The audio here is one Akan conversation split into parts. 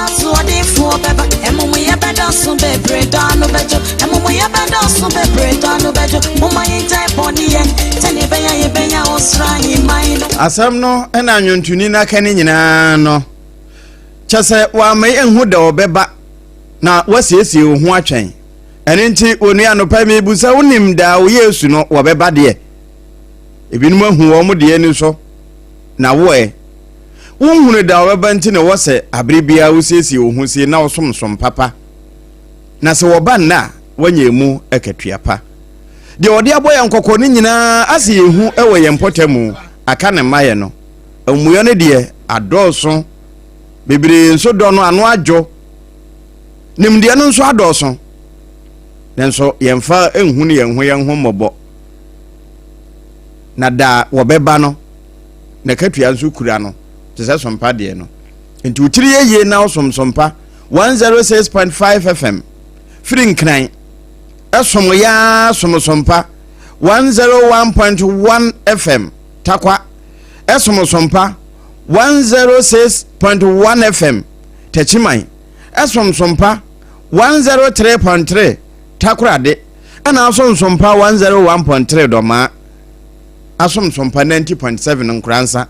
so de fo beba emu ye bedo so bebre dan no bejo emu ye bedo so bebre dan no bejo mama ye tai boni yen tani be ya ye be ya osra yi mai asam no na anwontuni na ka ni nyina no kyese wa mai enhu da obeba na wasiesie ohu atwen ene nti onu anopa me busa wonim da wo Yesu no wobeba de ebinum ahu wo mo de ni so na wo unhunu da wobeba nti ne wose abribia wosiesie ohu sie na osomsom papa na se woba na wanyemu ekatuapa de ode aboya nkokọ ni nyina ase yehu ewe yempotemu aka ne maye no amuyo ne de adoso bebere nso do no anu adwo nimde no nso adoso nenso yemfa enhu ne yenhu yenhu mobo na da wobeba no na katua nso kura no tese sompa de no enti utiri ye na osomsompa 106.5 FM Fring kran esom ya somsompa 101.1 FM takwa esomsompa 106.1 FM Techimai esomsompa 103.3 takrade ana asomsompa 101.3 doma asomsompa 90.7 nkransa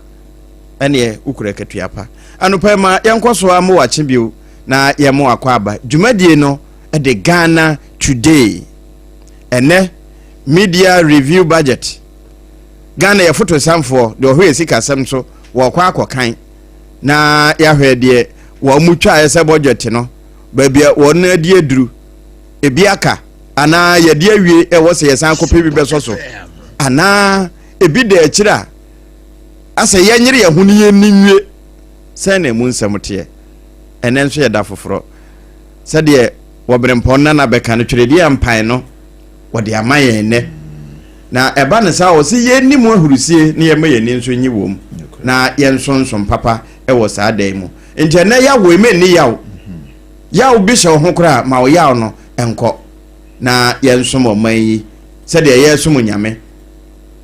ene ukure ketuapa anopa ma yenkoso amu wache bio na yemo akwaba dwumadie no de Ghana Today ene media review budget Ghana ya photo samfo de ohwe sika sam so wo kwa akokan na ya hwe de wo mutwa ese budget no ba bia wo na di aduru ebiaka ana ya di awie e wo se yesan kope bi besoso ana ebi de akira ase yanyere ya huni ye niwie se na mu nsamte ene nso ye da foforo se de Obrempong na beka no twredi ampan no wode amaye ne na eba ne sa wo se ye nimu ahurusie ne ye maye ni nso nyi wom na ye nsonson papa e wo sa dan mu nje na ya wo eme ni yawo yawo bi hye ho kra ma wo yawo no enko na ye nsom oman yi se de ye som nyame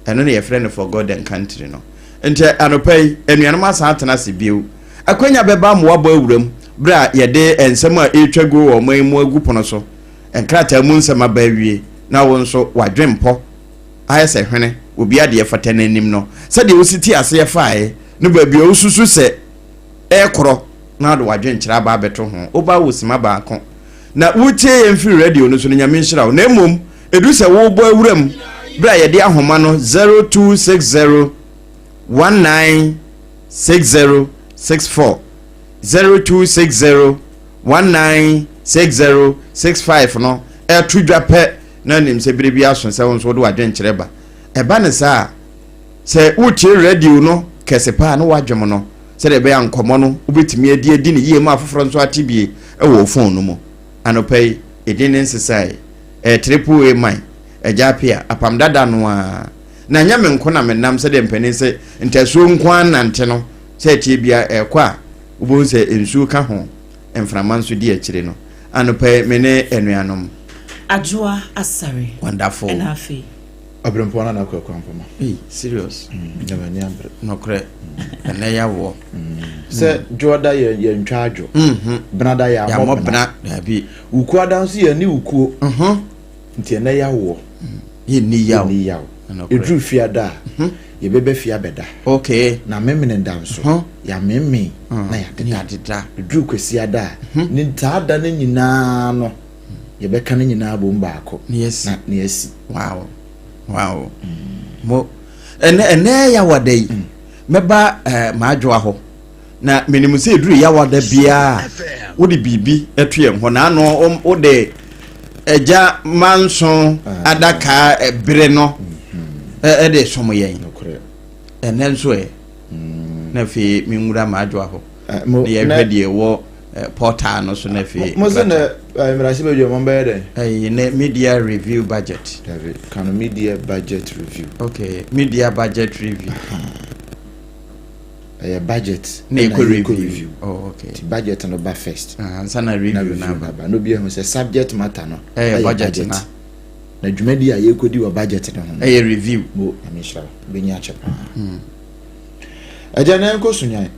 eno ne ye frɛ no for God and country no nje anopai enuanom asa atena se biu akwanya beba mo wabo awuram bra yede ensem a etwago wo man mu agu pono so enkrata mu nsem abawie na wo nso wadwempo ayese hwene obi ade fata nanim no se de ositi ase yefaae no ba bia osusu se ekro na do wadwenkyira ba beto ho oba wosima ba ko na wutie yemfi radio no so nyame nhira wo na emom edu se wo bo awuram bra yede ahoma no 0260 196064 0260 196065 no etudwa pe na nim se birebi aso se won so do adwenkyere ba eba ne sa se uti radio no kesepa na wadwom no se de be ankomo no ubetimi adi ne yie ma afoforo nso atibie e wo phone no mu anopai edin nsesai triple A man ejapia Apam Dadaa no a na nyame nko na menam se de mpani se ntaso nkwan nante no se tibia ekwa ubo se ensu ka ho emframa nso di akire no anopai mene enuanom Adwoa Asare wonderful enafi Obrempong na kwa mpoma serious never nyambre no kre na yawo se joda ye ntwaadwo brada ya mo bna da bi uku adanso ye ni ukuo ntie na yawo ye ni yawo edru fiada ye bebe fia beda okay na memene danso ya memme na ya deda edru kwesiada ni taada na nyina no ye beka na nyina bomba akọ na esi wow mo ene ya wadai meba maadwo aho na menimu se edru ya wada bia wodi bibi etue ho na no wode eja manso adaka ebere no de somo yen ene nso na fi minwura maadwo aho ye hwede wo portal no so na fi mo se na mirasi be jo mo be de ne media review budget David can media budget review okay media budget review budget na review oh okay the budget no ba first sana review na baba no bia ho say subject matter no budget na dwumadi a ye kodi wa budget no ho review mo amishra benya chepa ajana enko sunyan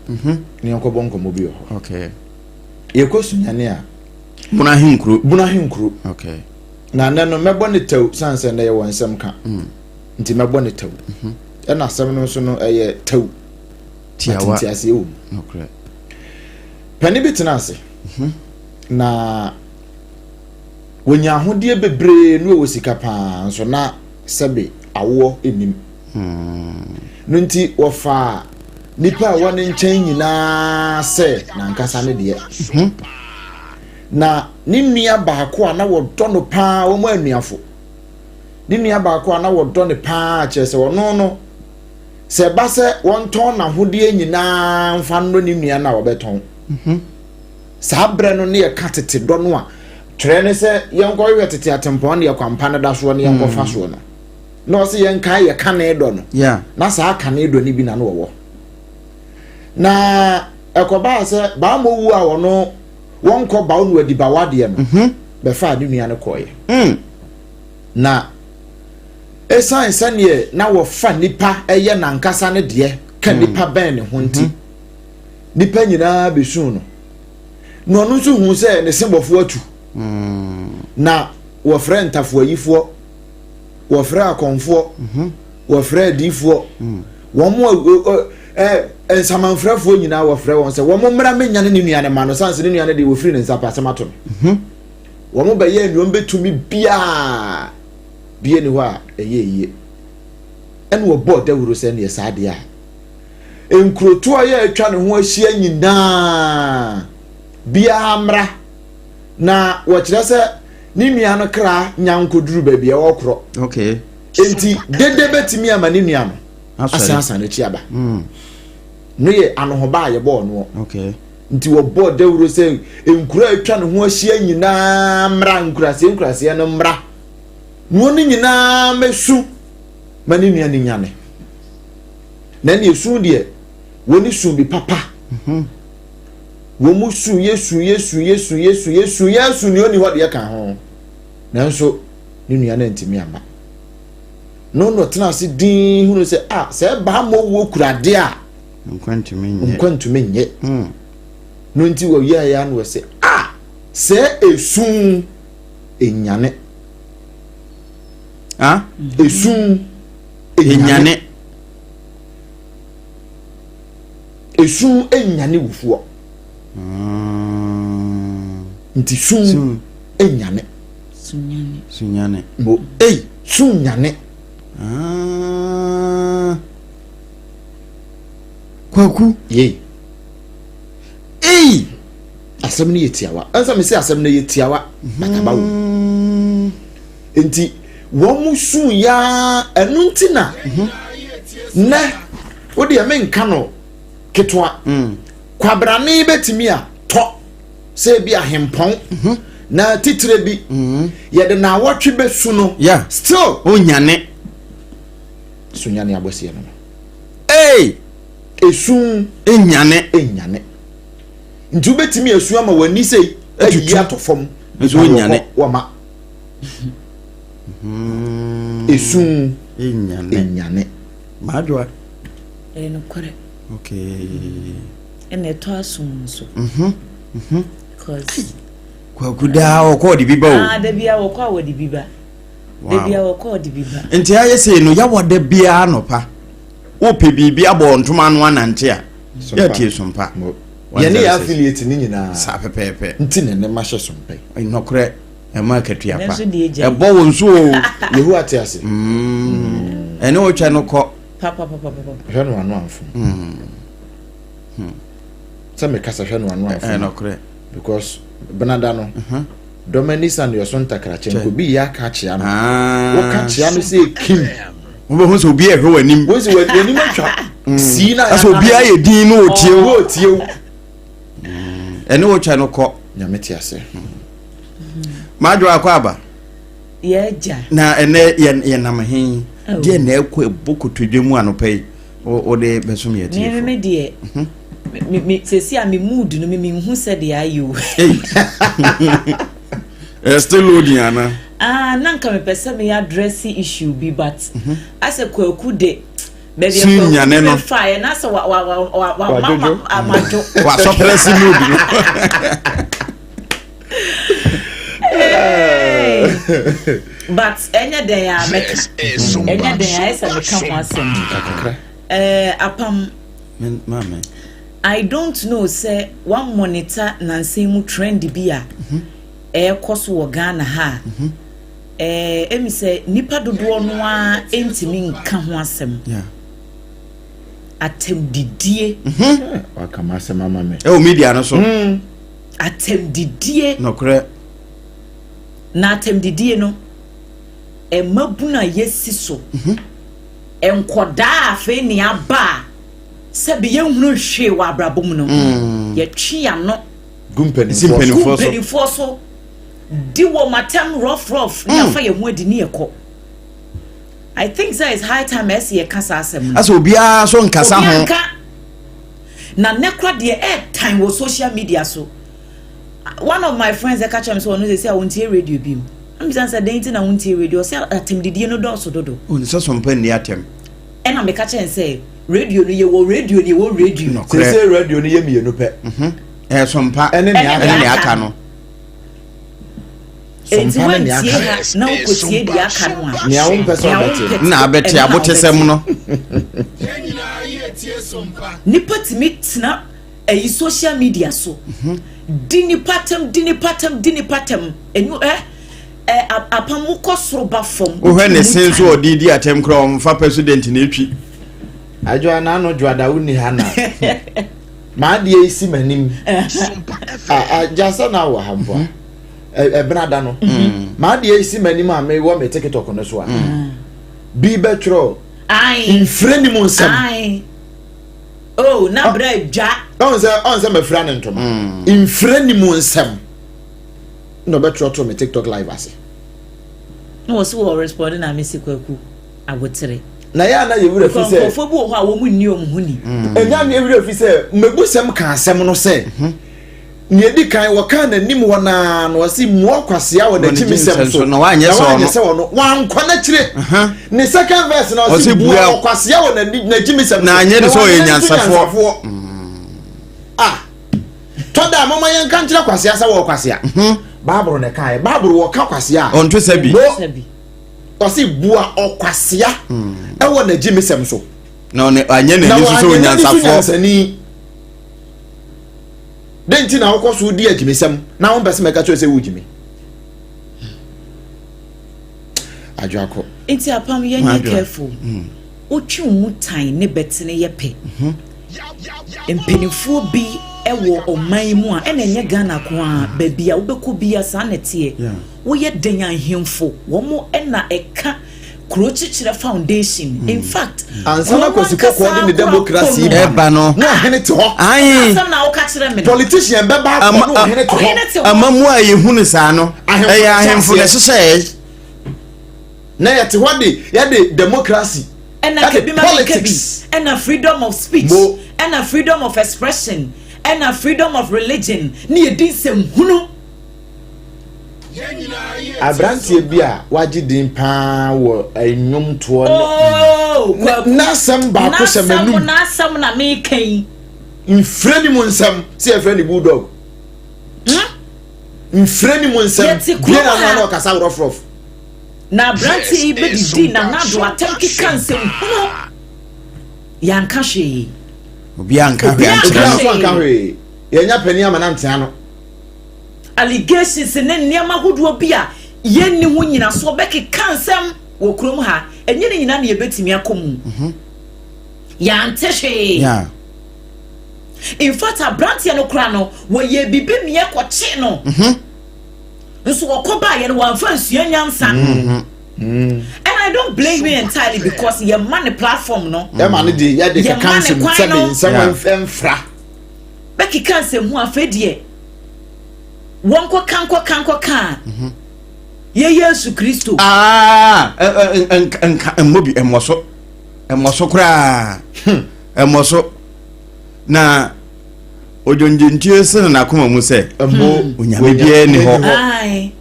ni enko bonko mo bi ho okay yɛkɔ sunyane a buna hinkuro okay na nano mɛbɔ ne taw sanse na yɛ wɔ nsɛm ka nti mɛbɔ ne taw ɛna asɛm no so no ɛyɛ taw tiawa ase ewu okay pani bi tena ase na wonya ahodie bebree no wɔ sika paa nso na sɛbe awo enim no nti wɔfa nipa a wɔne nkyɛn nyinaa sɛ na nkasa ne deɛ na ne nua baako a na wɔdɔ no paa wɔn anuafo ne nua baako a na wɔdɔ ne paa kyerɛ sɛ ɔno no sɛ ba sɛ wɔntɔn n'ahodie nyinaa mfa no ne nua na wɔbɛtɔn saa brɛ no ne yɛ ka tete dɔ no a twere ne sɛ yɛnkɔ yɛ tete atempɔn ne yɛ kwampa ne da soɔ ne yɛnkɔ fa soɔ no na ɔsɛ yɛnka yɛ ka ne dɔ no na saa ka ne dɔ ne bi na no wɔwɔ na ɛkɔbaa sɛ baa mo wu a wɔno wɔnkɔ baa no adiba wadeɛ no bɛfa ne nua no kɔɔyɛ na esan sɛneɛ na wɔfa nipa ɛyɛ nankasa ne deɛ ka nipa bɛn ne ho nti nipa nyinaa bɛsu no na ɔno nso hu sɛ ne sembɔfoɔ atu na wɔfrɛ ntafoayifoɔ wɔfrɛ akɔnfoɔ wɔfrɛ adiifoɔ wɔn mo nsamanfrɛfoɔ nyinaa wɔfrɛ wɔn sɛ wɔn mmra menya ne nua ne ma no sanse ne nua ne de wɔfiri ne nsa pa asɛm ato no wɔn bɛyɛ nnuom bɛtumi biaa bie ne hɔ a ɛyɛ yie ɛne wɔbɔ dawuro sɛ ne yɛ saa deɛ a nkuroto a yɛ atwa ne ho ahyia nyinaa biaa mmra na wɔkyerɛ sɛ ne nua no kra nyankoduru baabi a wɔkorɔ okay enti dede bɛtumi ama ne nua no asan n'akyi aba no yɛ anohoba a yɛbɔɔ no okay nti wɔbɔ dawuro sɛ nkura atwa ne ho ahyia nyinaa mmra nkuraseɛ no mmra no ne nyinaa mɛsu ma ne nua ne nyane na ne esu deɛ wɔne su bi papa wɔn mu su yesu ne oni hɔ deɛ ka ho nanso ne nua na ntimi aba no tena ase din hunu sɛ sɛ ba mo wo kurade a nkwantumi nye no nti wɔ yɛ ya no sɛ sɛ esu enyane esu enyane esu enyane wufuo nti sun enyane sunyane mo sunyane kwaku ye asɛm no yɛ tiawa ansa me sɛ asɛm no yɛ tiawa akaba wo enti wɔn mu sun ya ɛnu nti na nɛ wode ɛme nka no ketewa kwabrane bɛtumi a tɔ sɛ bi ahempɔn na titire bi yɛde na awɔtwe bɛsu no still onyane sunyane abɔseɛ no esu enyane nti wobɛtumi asu ama w'ani sɛ ayi ato fam nso onyane wama esu enyane madwa nokore okay ene to asum nso because kwaku da okɔ de biba o da bia wokɔ awɔde biba da bia wokɔ de biba nti ayɛ sɛ no ya wɔde bia no pa wo pe bibi abɔ ntoma no anante a ya tie sompa yɛne yɛ affiliate ni nyinaa sa pepepe nti ne ma hyɛ sompa nokore ɛma katua pa ɛbɔ wo nso o yehu ate ase ɛne wo twa no kɔ papa hwɛ no ano amfo sɛ me kasa hwɛ no ano amfo nokore because benada no dominisa no yɛso ntakrakyɛ nko bi yɛ aka kyea no wo ka kyea no sɛ kim wo bɛ hu sɛ obi ɛhwɛ w'anim wo sɛ w'anim atwa sii na asɛ obi ayɛ din no otiew ɛne wo twa no kɔ nyame te ase madwo akɔ aba yɛgya na ɛnɛ yɛ nam he deɛ na ɛkɔ ebokotodwe mu anɔpɛ yi wo de bɛsom yɛ tie me deɛ me sesi a me mood no me hu sɛ de ayo still loading ana na nka me pese me address issue bi but as a kwaku de Sinyane no. Fire na so wa amajo. Wa so press mood. But enya den ya make. Enya den ya esa make ho asem. Apam Mama. I don't know say one monitor nansi mu trend bi a koso wo Ghana ha. Emi say nipa dodo no a entimi nka ho asem. Yeah. Atem didie. Wakama asem mama me. O media no so. Atem didie. No kre. Na atem didie no. Mabuna yesi so. Enkoda afa ni aba. Sebi ye hunu hwe wa abrabom no. Ye twi ano. Gumpeni forso. Di wo matam rough na fa ye ho adi ni ekọ. I think that is high time as ye kasa asem. As obia so nkasa ho. Na nekra de time wo social media so. One of my friends that catch me so no say I want hear radio bi. I'm just saying that na want hear radio say atem didie no do so dodo. O ni so Sompa ni atem. E na me catch and say radio no ye wo radio ni wo radio. No, say radio no ye mienu pe. Sompa ene ni aka no. Sompa ni aka. Na wo kosie di aka no a. Ni awon person beti. Na abeti abotesem no. Nipa timi tena social media so. Dini patem enyu apam ko soroba fom. O hwe ne senso odidi atem kro mfa president na etwi. Adwoa na no dwoada woni ha na. Ma de isi manim. Jasa na wa hambo. Brada no. Ma de isi manim a me wo me TikTok no so a. Bi betro. Ai. Infreni mo nsam. Ai. Oh, na bra dwa. On se me fra ne ntom. Infreni mo nsam. No betro to me TikTok live ase. No so we responding na me sikwaku abotere. Na ya na ye wura fi se. Ofo bu ho a wo mu nni omhuni. Enya na ye wura fi se megusem ka asem no se. Ni edi kan wo kan na nim wo na no wasi mu akwasea wo na chimisem so. No wanye so no. Wan kwana kire. Ni second verse na wasi mu akwasea wo na chimisem. Na anye de so yenyansafo. Toda mama yen kan kire kwasea sa wo kwasea. Bible ne kai Bible wo ka kwasea. Onto sabi. Wasi bua okwasea. E wo na chimisem so. No ne anye ne ni so yenyansafo. Denti na wokọ so di agimisem na won bese meka cho se wugimi ajwako enti apam ye nye careful otwi mu tan ne betene ye pe empenifuo bi ewo oman mu a ena nye Ghana ko a ba bia wobekọ bia sa na tie wo ye den ahemfo wo mo ena eka Krochichira Foundation. In fact, ansana kwasiko kwa ni democracy eba no. No hene te ho. Ai. Politician be ba ko no hene te ho. Amamu a yehunu sa no. Eh ahemfo na hyehyɛ. Na ya te ho de democracy. And politics. And a freedom of speech. And a freedom of expression. And a freedom of religion. Ni edinsem hunu. Abrantie bia waji din pa wo enwom to na sam ba ko semanu na sam na me kan infreni mo nsam se efreni bulldog infreni mo nsam bia na na kasa rough na abrantie be di na do atemki kansem yanka hwe obi anka hwe yenya pani amanantia no allegations ne niam ahodo bia yenni ho nyina so beki kansem wo krom ha enye ne nyina na yebetimi akomu ya ntehwe yeah in fact abrantie no kra no wo ye bibi me ekoche no nso wokoba ye no wanfa nsua nyansa and I don't blame you entirely because your money platform no man dey ya dey kansem someone fra beki kansem ho afedie wonko kanko kan ye Yesu Kristo mobi emoso kra emoso na ojonjentie se na akoma mu se onyame bia ni ho ai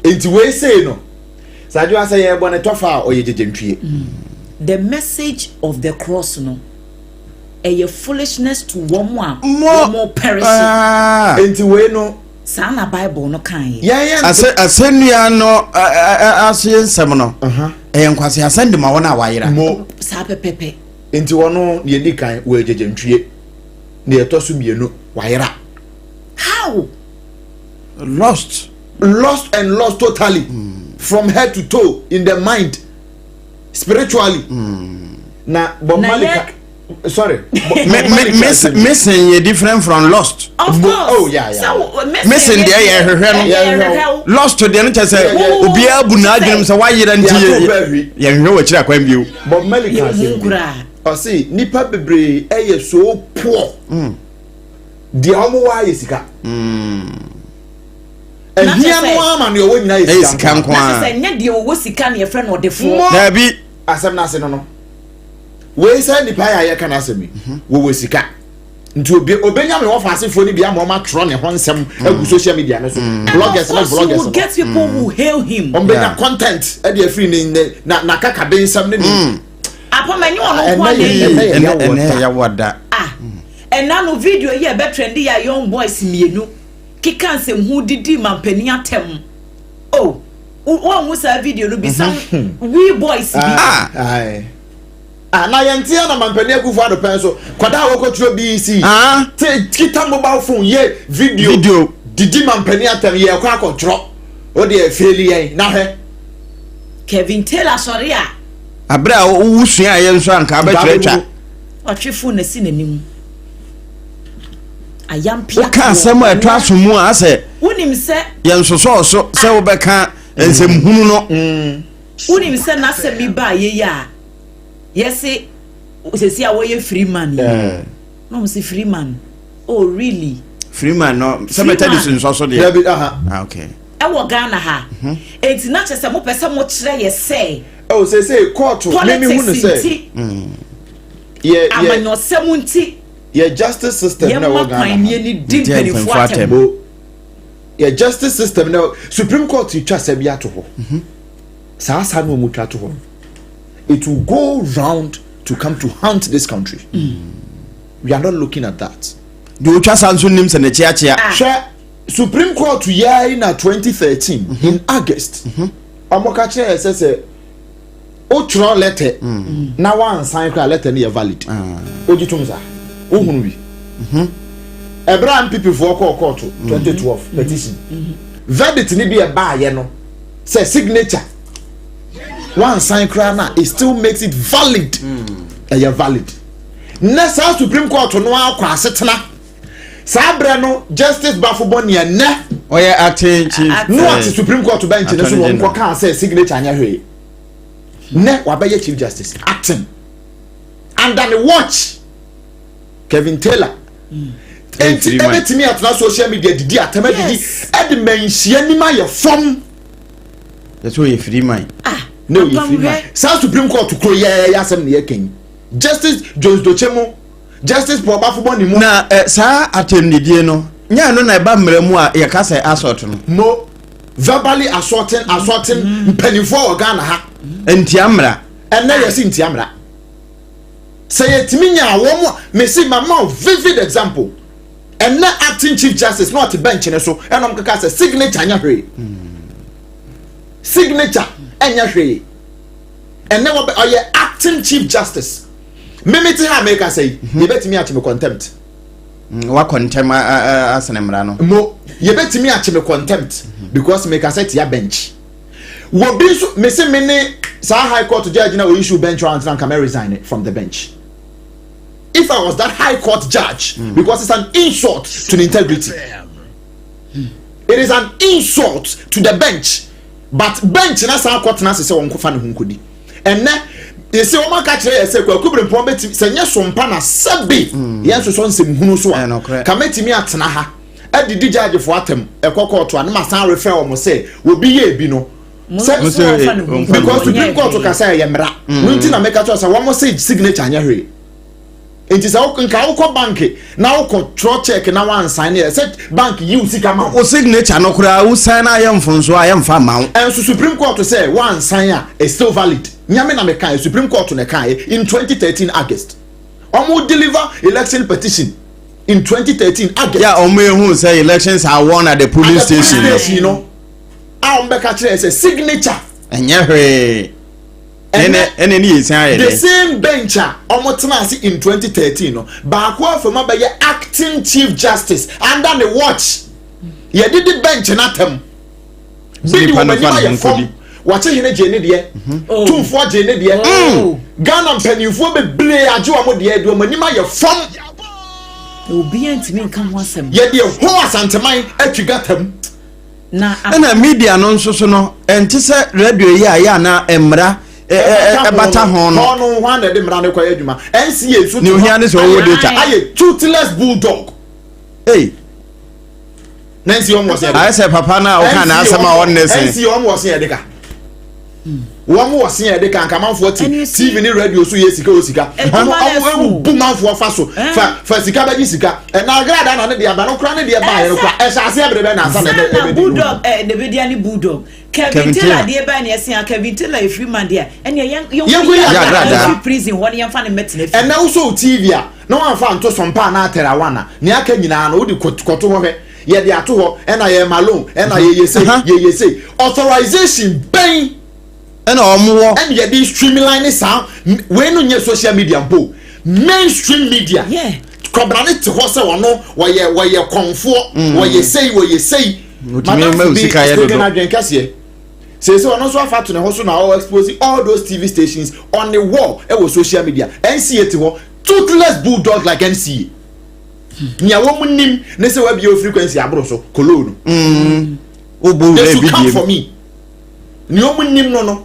enti we say no sajo asa ye bo ne tofa oye jejentwie the message of the cross no a foolishness to one more perish. Enti we no sana Bible no kan ye. Yeah. Asennua no asye nsem no. Enkwase asende ma wona wayira. Mo sa pepepe. Enti wono ye di kan we jejentwie. Na etoso mienu wayira. How? Lost and lost totally. From head to toe in the mind. Spiritually. Na Bob Malika. Sorry. Missing is different from lost. Of course. Oh yeah. So missing there lost to the answer say obia bu na adwum say why yira ntie ye hwe wo kira kwan biu. Bob Malika say o say nipa bebre eye so poor. Di omo wa yesika. Ehia no ama no wo nyina yesika nko na say nya de wo sika na ye friend odefo. Na bi asem na se no. We say nipa ya ka na asemi wo sika nti obenya me wo fasefo ni bia ma ma tro ne ho nsem agu social media no so bloggers will get people who hail him benya content e dey free ni na kaka be nsem ni Apam enyi ono kwa ne ya wada and now no video here be trendy ya young boys mienu kika nsem hu didi mampani atem oh one musa video no be some we boys be na yentia na mampani akufu ado pen so kwada wokotro BC kita mobile phone ye video didi mampani atem ye kwa akotro o de faili yen na he Kevin Taylor sorry abra wusua ye nso anka abetwetwa otwefo na si nanim ayampia ka asem eto asomu ase wonim se ye nso so se wo beka ensem hunu no wonim se na se mi ba ye ya yes say a way free man no say free man oh really free man no some medicine so dey okay e wo Ghana ha enti na chese mo pese mo kire ye say oh say court me hunu say yeah amanyo semunti yeah justice system na wo Ghana ni dimpenifo atembo yeah justice system na Supreme Court twa sabi ato ho sa no mu twa to ho it will go round to come to haunt this country. We are not looking at that. Do Chasansu names and the chia. Supreme Court in 2013 in August. Amokache says Otra letter. Now one sign letter near valid. Ojitumza. Uhunbi. Abraham people for court 2012 petition. Verdict ni be a bar yeno. Say signature. One sign crana it still makes it valid. You're valid. Next Supreme Court no akwa setena. Sabre no Justice Bafuboni ne oya acting chief no at Supreme Court bench no so won kan say signature anya hwe. Ne wabeye Chief Justice acting. Under the watch Kevin Taylor. Enti ebetimi atna social media didi atama didi e de menhia ni ma ye fom. That's why you free mind. No, you free mind. South Supreme Court to call ya asem ne king. Justice Jones Dochemo, Justice Bafuboni mu. Na sa atendidie no. Nya no na eba mremu a ye ka say assault no. No. Verbally assaulting mpanifo Ghana ha. Entiamra. And na yesi entiamra. Say yetimi nya wo me see mama vivid example. And na acting Chief Justice not bench ne so. And kaka say signature anya hwe. Signature enya hwe. And now we acting Chief Justice. Mimiti ha make us say, you bet me at me contempt. What contempt asanemra no. Mo, you bet me at me contempt because make us set your bench. What be so me say many sa high court judge now issue bench rounds and come resign from the bench. If I was that high court judge, because it's an insult to the integrity. It is an insult to the bench. But bench na sa court na say won ko fa ne ho nkodi. Enne ye say o maka kire ye say kwa Obrempong beti say nye Sompa na sabi ye so so nsem hunu so a kametimi atena ha adidi judge fo atem ekoko to anema san refer o mo say obi ye bi no because Supreme Court ka say ye mra nti na meka to say wo mo say signature anya hwe enti say nka wo bank na wo tro check na wan sign ye say bank you sika ma o signature no kura wo sign na ye mfonso a ye mfa ma wo and Supreme Court say one sign is still valid. nyame na mekan Supreme Court na kan in 2013 August omo deliver election petition in 2013 August. Yeah, omo who say elections are won at the polling station. You know, a omo ka kire say signature. Enye hwe. The same bench omo tena ase in 2013 no. Ba ko afema be ye acting chief justice under the watch. Ye did the bench na tem. Bidi wo manyima ye form. Wache hene je ne de. Tumfo je ne de. Ghana mpanimfo be ble age wo mo de do manyima ye form. Obi antimi nka ho asem. Ye de ho asanteman atwigatam. Na media no nso so no enti se radio yi aya na emra bata ho no no one na de mra ne kwaya adwuma NCA so ni ohia ne so wo data aye toothless bulldog. Hey Nancy almost said I say papa na o kan na asema won ne se NCA almost said de ka wo mo wose ye de ka nkamanfo TV ni radio so ye sika o sika omo bumanfo fa so fa sika ba ji sika na agrada na ne de aba no kra ne de ba ye no kra e sha se ebrebe na asa na de bulldog de be dia ni bulldog Kevin Taylor de ba na ese Kevin Taylor e free man dia ene yan prison won yan fa ne metene e na so TV a no wan fa nto sompa na atera wana ne aka nyina na odi koto ho he ye de ato ho e na ye malone e na ye yese authorization ben and omo and ye dey streamline sound we no nye social media bo mainstream media yeah kobrane te ho se wono wo ye konfo wo ye sei madam musika ye do adwen kase say wono so afa to ne ho so na all exposing all those TV stations on the wall e wo social media NCA te ho toothless bulldog like NCA nya wo munim ne se wa bi o frequency abro so kolonu obo they should come for me ni o munim no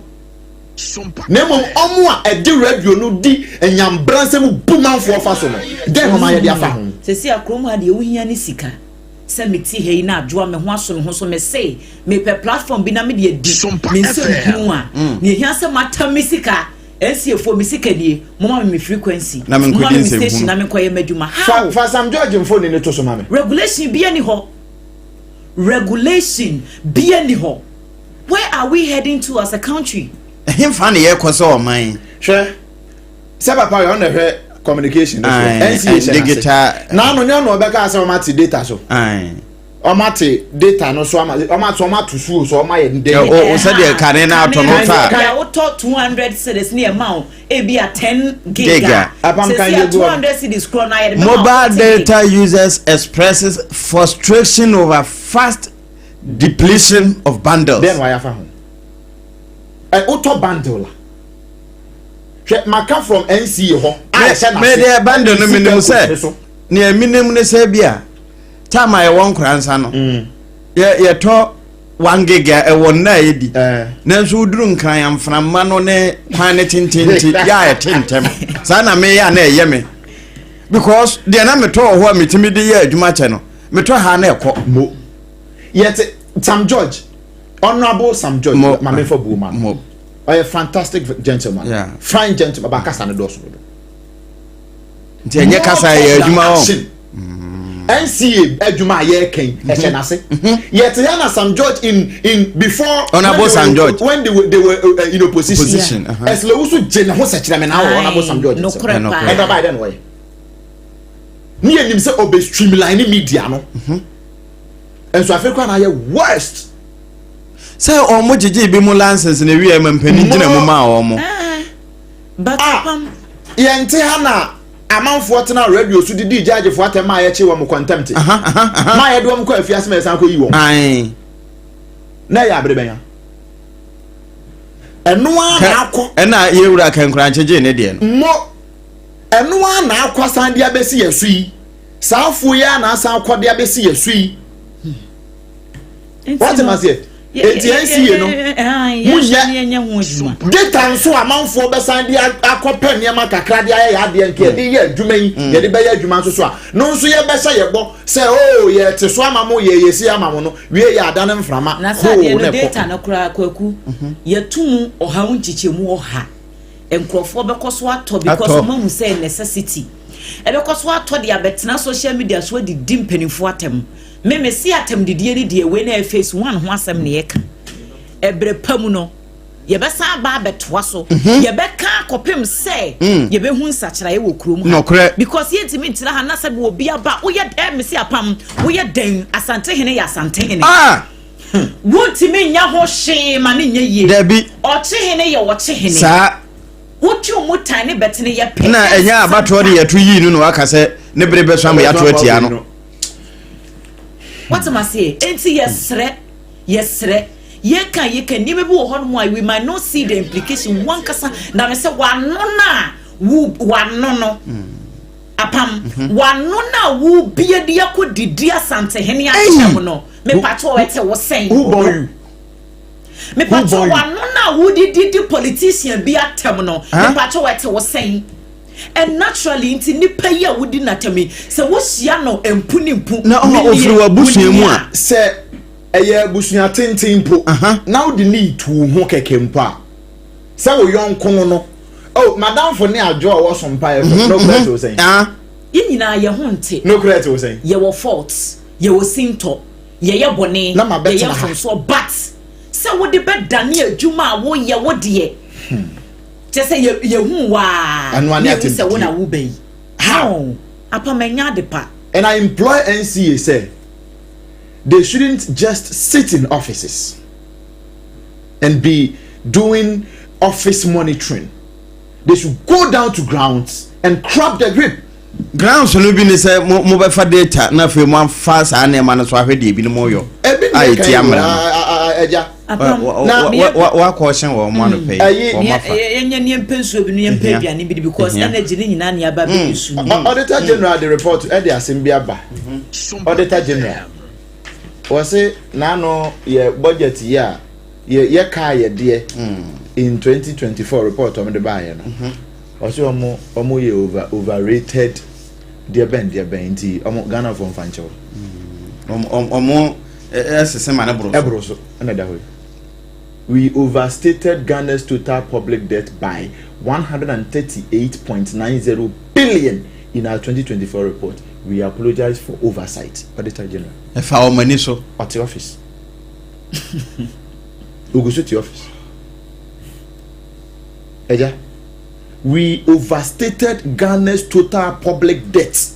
Nemo omo a edi radio no di enyambranse mu bumanfo fa so no den ho ma ye dia fa ho se si akrom ha de wo hia ni sika se meti hei na adwoa me ho aso me ho so me say me pe platform bi na me de di me se hu a ne hia se mata me sika NCFO me sika die mo ma me frequency na me nkodi station na me koye madwuma how fa Sam George mfoni ne to so ma me regulation bi ani ho where are we heading to as a country? Him fan ye kwaso o man hwe se papa yo na hwe communication NCA digital na no no obeka ase o mate data so o mate data no so o mate so so o ma ye ndey o se de kane na ato no fa ya wo to 200 cedis ne amount e bi a 10 giga apam kan ye 200 cedis crown na ye mobile data users expresses frustration over fast depletion of bundles then why afa ho auto bundle la maka from NCA ho me dey bundle no minim say ne minim ne say bia time I won kransa no ye to 1 giga e won na edi na so uduru nkran yamframa no ne kwan ne tintinti ya ye tintem sa na me ya na eye me because dey na me to ho metimi de ye adwuma che no me to ha na ekọ mo yet Sam George Honorable Sam George mame for Buma a fantastic gentleman fine gentleman ba kasa ne do so do ntenye kasa ye adwuma o NCA adwuma ye ken e che na se yet na Sam George in before Honorable Sam George when they were in opposition as lo so je na ho se kire me na Honorable Sam George no correct and by then way ni enim se obe streamline media no and so Africa na ye worst say omo jeje bi mu license na wi amampani gina mu ma omo but pam yente ha na amanfo tena radio so di judge fo atema ya che wo mo contempt ma ye do mo ko afiase me san ko yi wo na ya abre benya eno na akọ na ye wura kan kran cheje ne de no mo eno na akọ san dia besi yesu yi saafo ya na san akọ dia besi yesu yi what am I say NCA no data nso amanfo besan dia akọpẹ niam kakra dia ya de nke de ye adwuma yi ye de be ye adwuma nso so a no nso ye be sha ye bo say oh ye te so amamo ye yesi amamo no wie ya adane mframa na sa de no data no kra kwaku ye tumu oha wonchichemu oha enkrofo be koso ato because mamu say necessity e be koso ato de abetena social media so di dimpenifo atem me si atem didie ni die we na face one ho asem ne yeka ebre pamu no yebesa ba betoa so yebeka kopem say yebehu nsachira ye wo kurom because ye ntimi ntira ha na se be obi aba wo ye me se apam wo ye den asante hene ya asante hene wontimi nya ho hwe ma ne nya ye dabi oche hene ye woche hene sa wotu mutan ne betene ye pe na enya abato de yeto yi nu no aka se ne bere be so am yato atia no what am I say enti yesre ye can ni be wo ho no we might not see the implication one kasa na me say wano na wo wano no apam wano na wo bia de akodidi asante hene akyem no me pato wete wo sen who born you me pato wano na wo didi politician bia tem no me pato wete wo sen and naturally inti nipa yi a wodi natami se wo hia no empu ni mpu na o ofiri wa busuamu a se eye busua tenten po now the need to ho keke mpa se wo yonkon no oh madam for ne adwo wo Sompa no credit wo saying ye nyina ye ho nte no credit wo saying ye wo faults ye wo sinto ye bone ye fonso but se wo de bedane adwuma wo ye wo de just say ye hu wa and say wona wo bai how apamenya de pa and I employ NCA say they shouldn't just sit in offices and be doing office monitoring. They should go down to grounds and crop the grip. Grounds no bi ni say mo be fa data na fe mo fa sa na ma no so ahwede bi no mo yo. Ai ti amra. Eja. Wa caution wo mo no pay. Enya pensuo bi no yem pay biane bi because energy ni nyina na aba be su. Auditor General the report e dey asem bi aba. Auditor General was it nano ye budget year ye car ye dear in 2024 report on the buyer also omo ye overrated dear ben nti omo Ghana from Fancho omo esese ma na ebroso another way we overstated Ghana's total public debt by 138.90 billion in our 2024 report. We apologize for oversight. Auditor General. If our money so at the office. We go to the office. Eja, we overstated Ghana's total public debt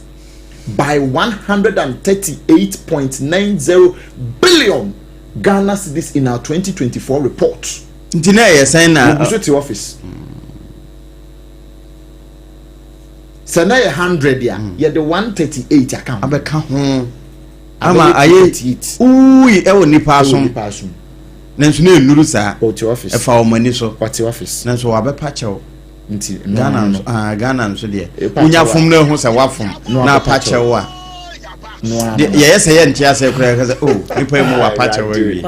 by 138.90 billion Ghana cedis in our 2024 report. Ntina ye say na we go to the office. Sana 100 ya ye the 138 account abeka ho ama aye ui e woni pa so nanso na enuru sa o to office e fa o mani so o to office nanso wa be pa chew nti Ghana nso de unya fom na hu sa wafom na pa chew a ye say ye ntia say kura ka oh nipa mu wa pa chew wi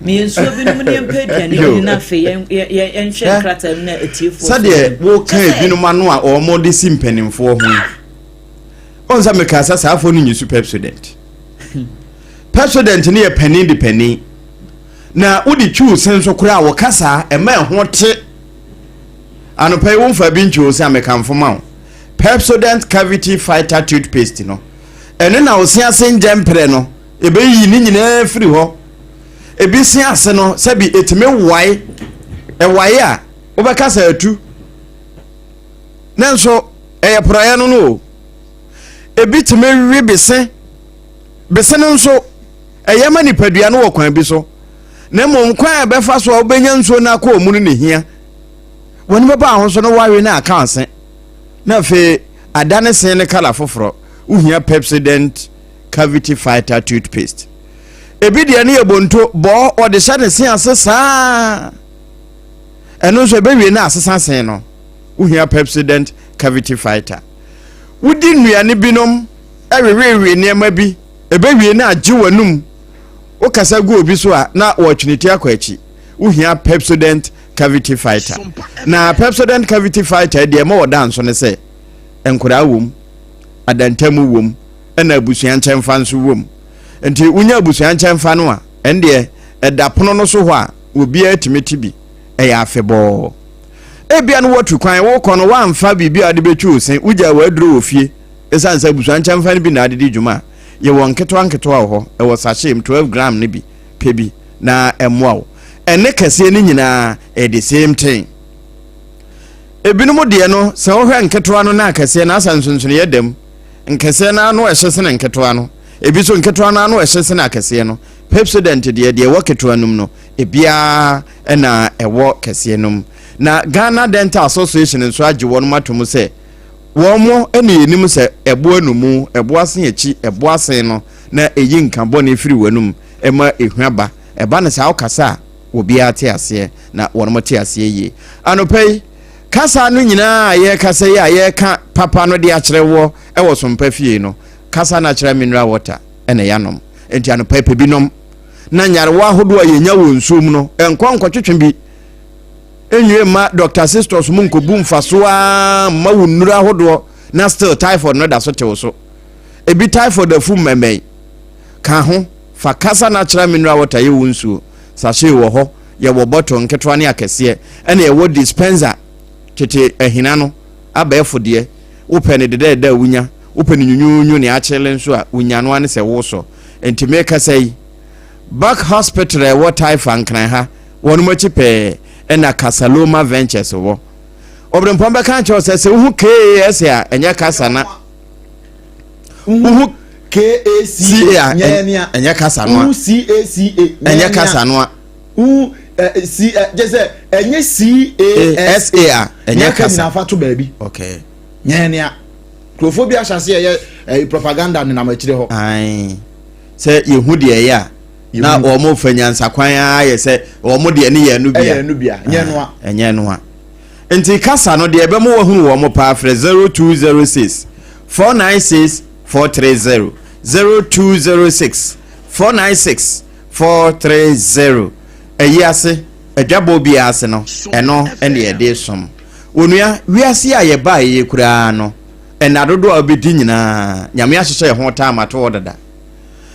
me enso bi no ne mpa ni na fe ye nhwe krata na etiefo sade wo kan ebinum anu a o mo de simpanimfo ho onza me ka sa afo ni nyisu president president ne ye pani de pani na udi chu senso kura wo kasa e ma ho te anopai wo mfa bi nchu se amekamfo ma Pepsodent cavity fighter toothpaste no ene na wo se asenje mpre no ebe yi ni nyina free ho ebi se ase no se bi etime wai e wai a wo be kasa atu nanso e proya no no ebi time wi bese no nso e yema ni padua no wo kwan bi so na mo nkwan be fa so obenya nso na akọ omunu ne hia woni baba ho so no wawe na akanse na fe adane sen ne kala foforo uhia Pepsodent cavity fighter toothpaste ebi de ne yebonto bo ode sha ne sen asesa eno so be wie na asesa sen no uhia Pepsodent cavity fighter wudi nnuane binom ewewe ne ma bi ebe wie na age wanum o kasa go obi so a na wo twiniti akwachi uhia Pepsodent cavity fighter na Pepsodent cavity fighter de ma wodan so ne se enkura wom adantamu wom ena abusuan kyemfa nso wom enti unya abusuan kyemfa no a ende edapono no so ho a obi atimeti bi eya afebo ebia no watu kwan wo kono wa amfa bibia de betwu sen uja waduro ofie esansa abusuan kyemfa no bi na adedi dwuma ye won keto ho e wo sachet 12 gram ne bi pebi na emwa ene kase ni nyina the same thing ebinum de no se wo hwe nketoa no na kase na asansonson ye dem nkese na no ehye ne nketoa no ebi so nketoa na no ehye ne akase no Pepsodent de wo ketoa num no ebia na ewo kase num na Ghana Dental Association nso age won matom se wo mo ene yenim se ebo anumu ebo asen echi ebo asen no na eyi nkambo na efiri wanum ema ehwaba eba na sa okasa obi ate ase na won mo te ase yi anopei kasa no nyina ye kasa ye ka papa no de akere wo e wo Sompa fie no kasa na akere mineral water ene yanom enti anopei pe binom na nyarewa hodo a yenya wo nsum no enkonkwo twetwe bi enye ma Dr. Sisters mu nkobu mfaso a ma wonura hodo na still typhoid no da so te so ebi typhoid afu mmemmei ka ho fa kasa na akere mineral water ye wo nsuo sachet wo ho ye wo bottle nketwa ne akese ene ye wo dispenser tete ehina no abefo de wo pene de wunya wo pene nyunyunyu ne achele nso a wunya no ane se wo so enti me kasai back hospital e wo typhoid kan ha wonu machi pe ena Casaloma Ventures wo Obrempong be kan cho se hu KS a enya kasa na hu KACA enya kasa no CACA enya kasa no just enye CASA enya kasa na fa to baby okay nyania clophobia chance ye propaganda na machire ho ai se yehu de ya na omo fanyansa kwan aye se omo de ne ye nu bia enye noa enti kasa no de ebe mo wahu wo mo pa frɛ 0206 496 430 0206 496 430 ase adwabo bi ase no eno ene ye de som onua wiase aye ba ye kura no enadodo a obedi nyina nyame ahyehye ye ho ta amato dada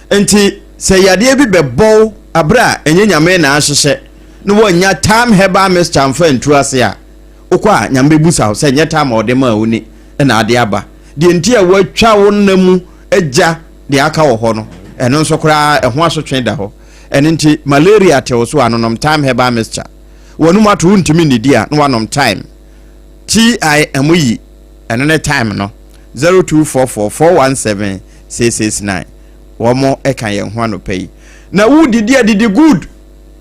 enti se yade bi bebo abra enye nyame na ahyehye no wonya time heba mr amfa ntu ase a okwa nyame busa se enye time odema woni na ade aba de enti a watwa wonnamu agya de aka wo ho no eno nso kura eho asotwe da ho enti malaria te so anonom time heba mr wonu mato ntimi nidi a no wanom time TIME eno ne time no 0244417669 womo eka ye ho anopai na wu didi good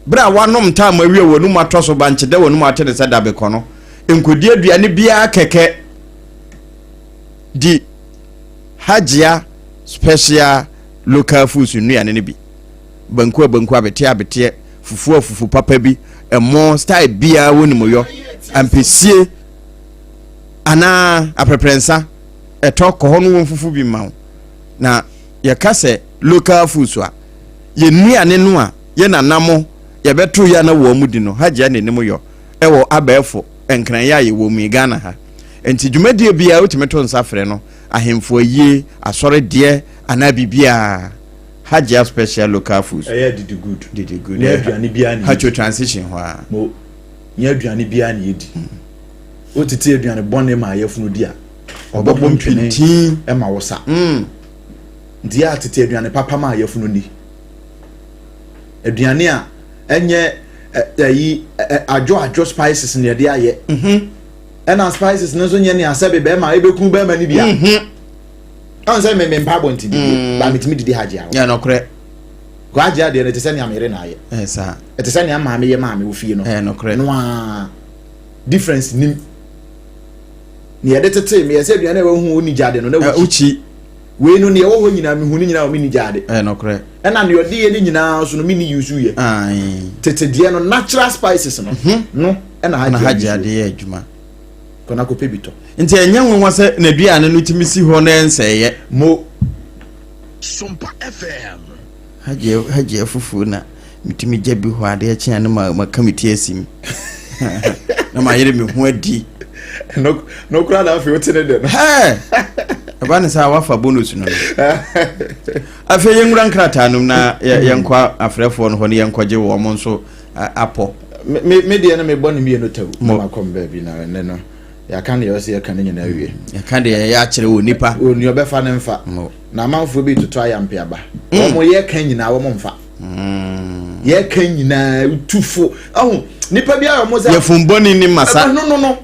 bra wanom time awie wonu mato so banche de wonu mato ne sada beko no enkodi aduane bia keke di hajia special local foods nuane ne bi banku abete fufu papa bi emo style bia woni moyo ampesie ana apreprensa etoko ho no fufu bi ma na ye kase local foods a ye nuane no a ye nanamo ye beto ya na wo mudi no hagya ne nim yo ewo abefo enkran ya ye wo mu Ghana ha enti dwumadie bia otimeto nsafre no ahemfo yie asore de ana bibia hagya special local foods did good ya aduane bia ni hacho transition ho a mo ya aduane bia ni yedi otiti aduane bonne ma yefunu di a obobom twintin e ma wosa ndi a titi aduane papa ma yefunu ni aduane a enye yi adwo spices ne de aye na spices no so nye ne asabe be ma ebeku be ma ni bia an say me mpa bonti bi ba mitimi didi haje awo ya no kre ko haje ade ne tese ne amere na aye sa tese ne ama me ye ma me wo fie no no kre no a difference nim ne yede tete me yese aduane wa hu oni jade no na uchi we no ne wo ho nyina me hu ni nyina o me ni jade no kre na ne yode ye ni nyina so no me ni use ye ai tete de no natural spices no no na haje ade ye adwuma kona ko pebito nti enya nwenwa se na duane no timisi ho na enseye mo Sompa FM haje fufu na mitimi jabi ho ade akyan na ma kamiti asim na ma yere me ho adi no kura na afi wotene de no abane sa wafa bonus no afi yenwura nkrata num na yenkwa afrefo no ho ne yenkwaje wo mo nso apo me de na me boni mi no tawu ma kom ba bi na ne no ya kan ye ose ya kan nyina wie ya kan de ya akere wo nipa oni obefa ne mfa na amanfo bi tutu ayampe aba wo mo ye kan nyina wo mo mfa ye kan nyina tufo ahu nipa bia yo mo za ye fumboni ni masa no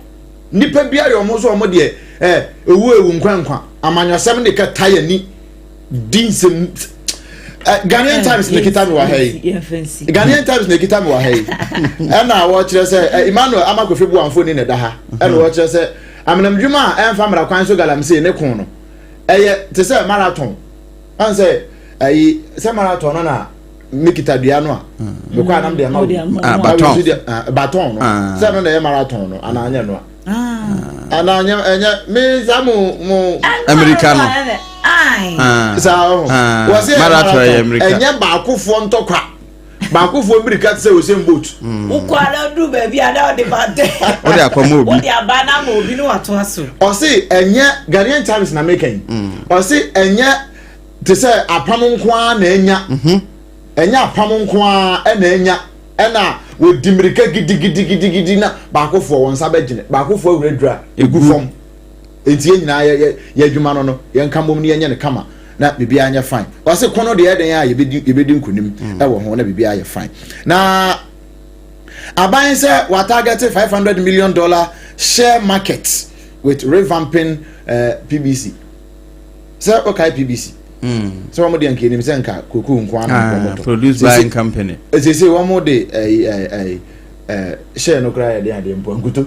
nipa bia yo mo so mo de ewu nkwankwa amanyosem de ka taye ni dinsem Ghanaian Times nekita mi wa hey Ghanaian Times nekita mi wa hey na wo kire se Emmanuel Amakofi bu amfo ni ne da ha na wo kire se amenamdwuma emfa mara kwan so galamse ne kon no te se marathon an se se marathon na nekita dua no a me kwa nam de ma baton no se no na marathon no ananya no ananya enya me zamu mo Americano was it enya baakofo ntokwa baakofo America say Usain Bolt ukwala du baby ada de bate o de akomo obi o de abana ma obi no ato aso o say enya Ghanaian Times na making o say enya te say apam nko na enya enya apam nko na enya na wo dimirika gidi na baakofo won sa bagine baakofo awuradura egu fom etie nyina ye adwuma no ye nka mom ne ye ne kama na bibia anya fine wase kono de eden ya ye bedi nkunim e wo ho na bibia ye fine na aban se wa target $500 million share market with revamping PBC so okay PBC so wo mo de nkenim se nka koku nko ana produced by company say wo mo de share no kra ye de ade mpo nkuto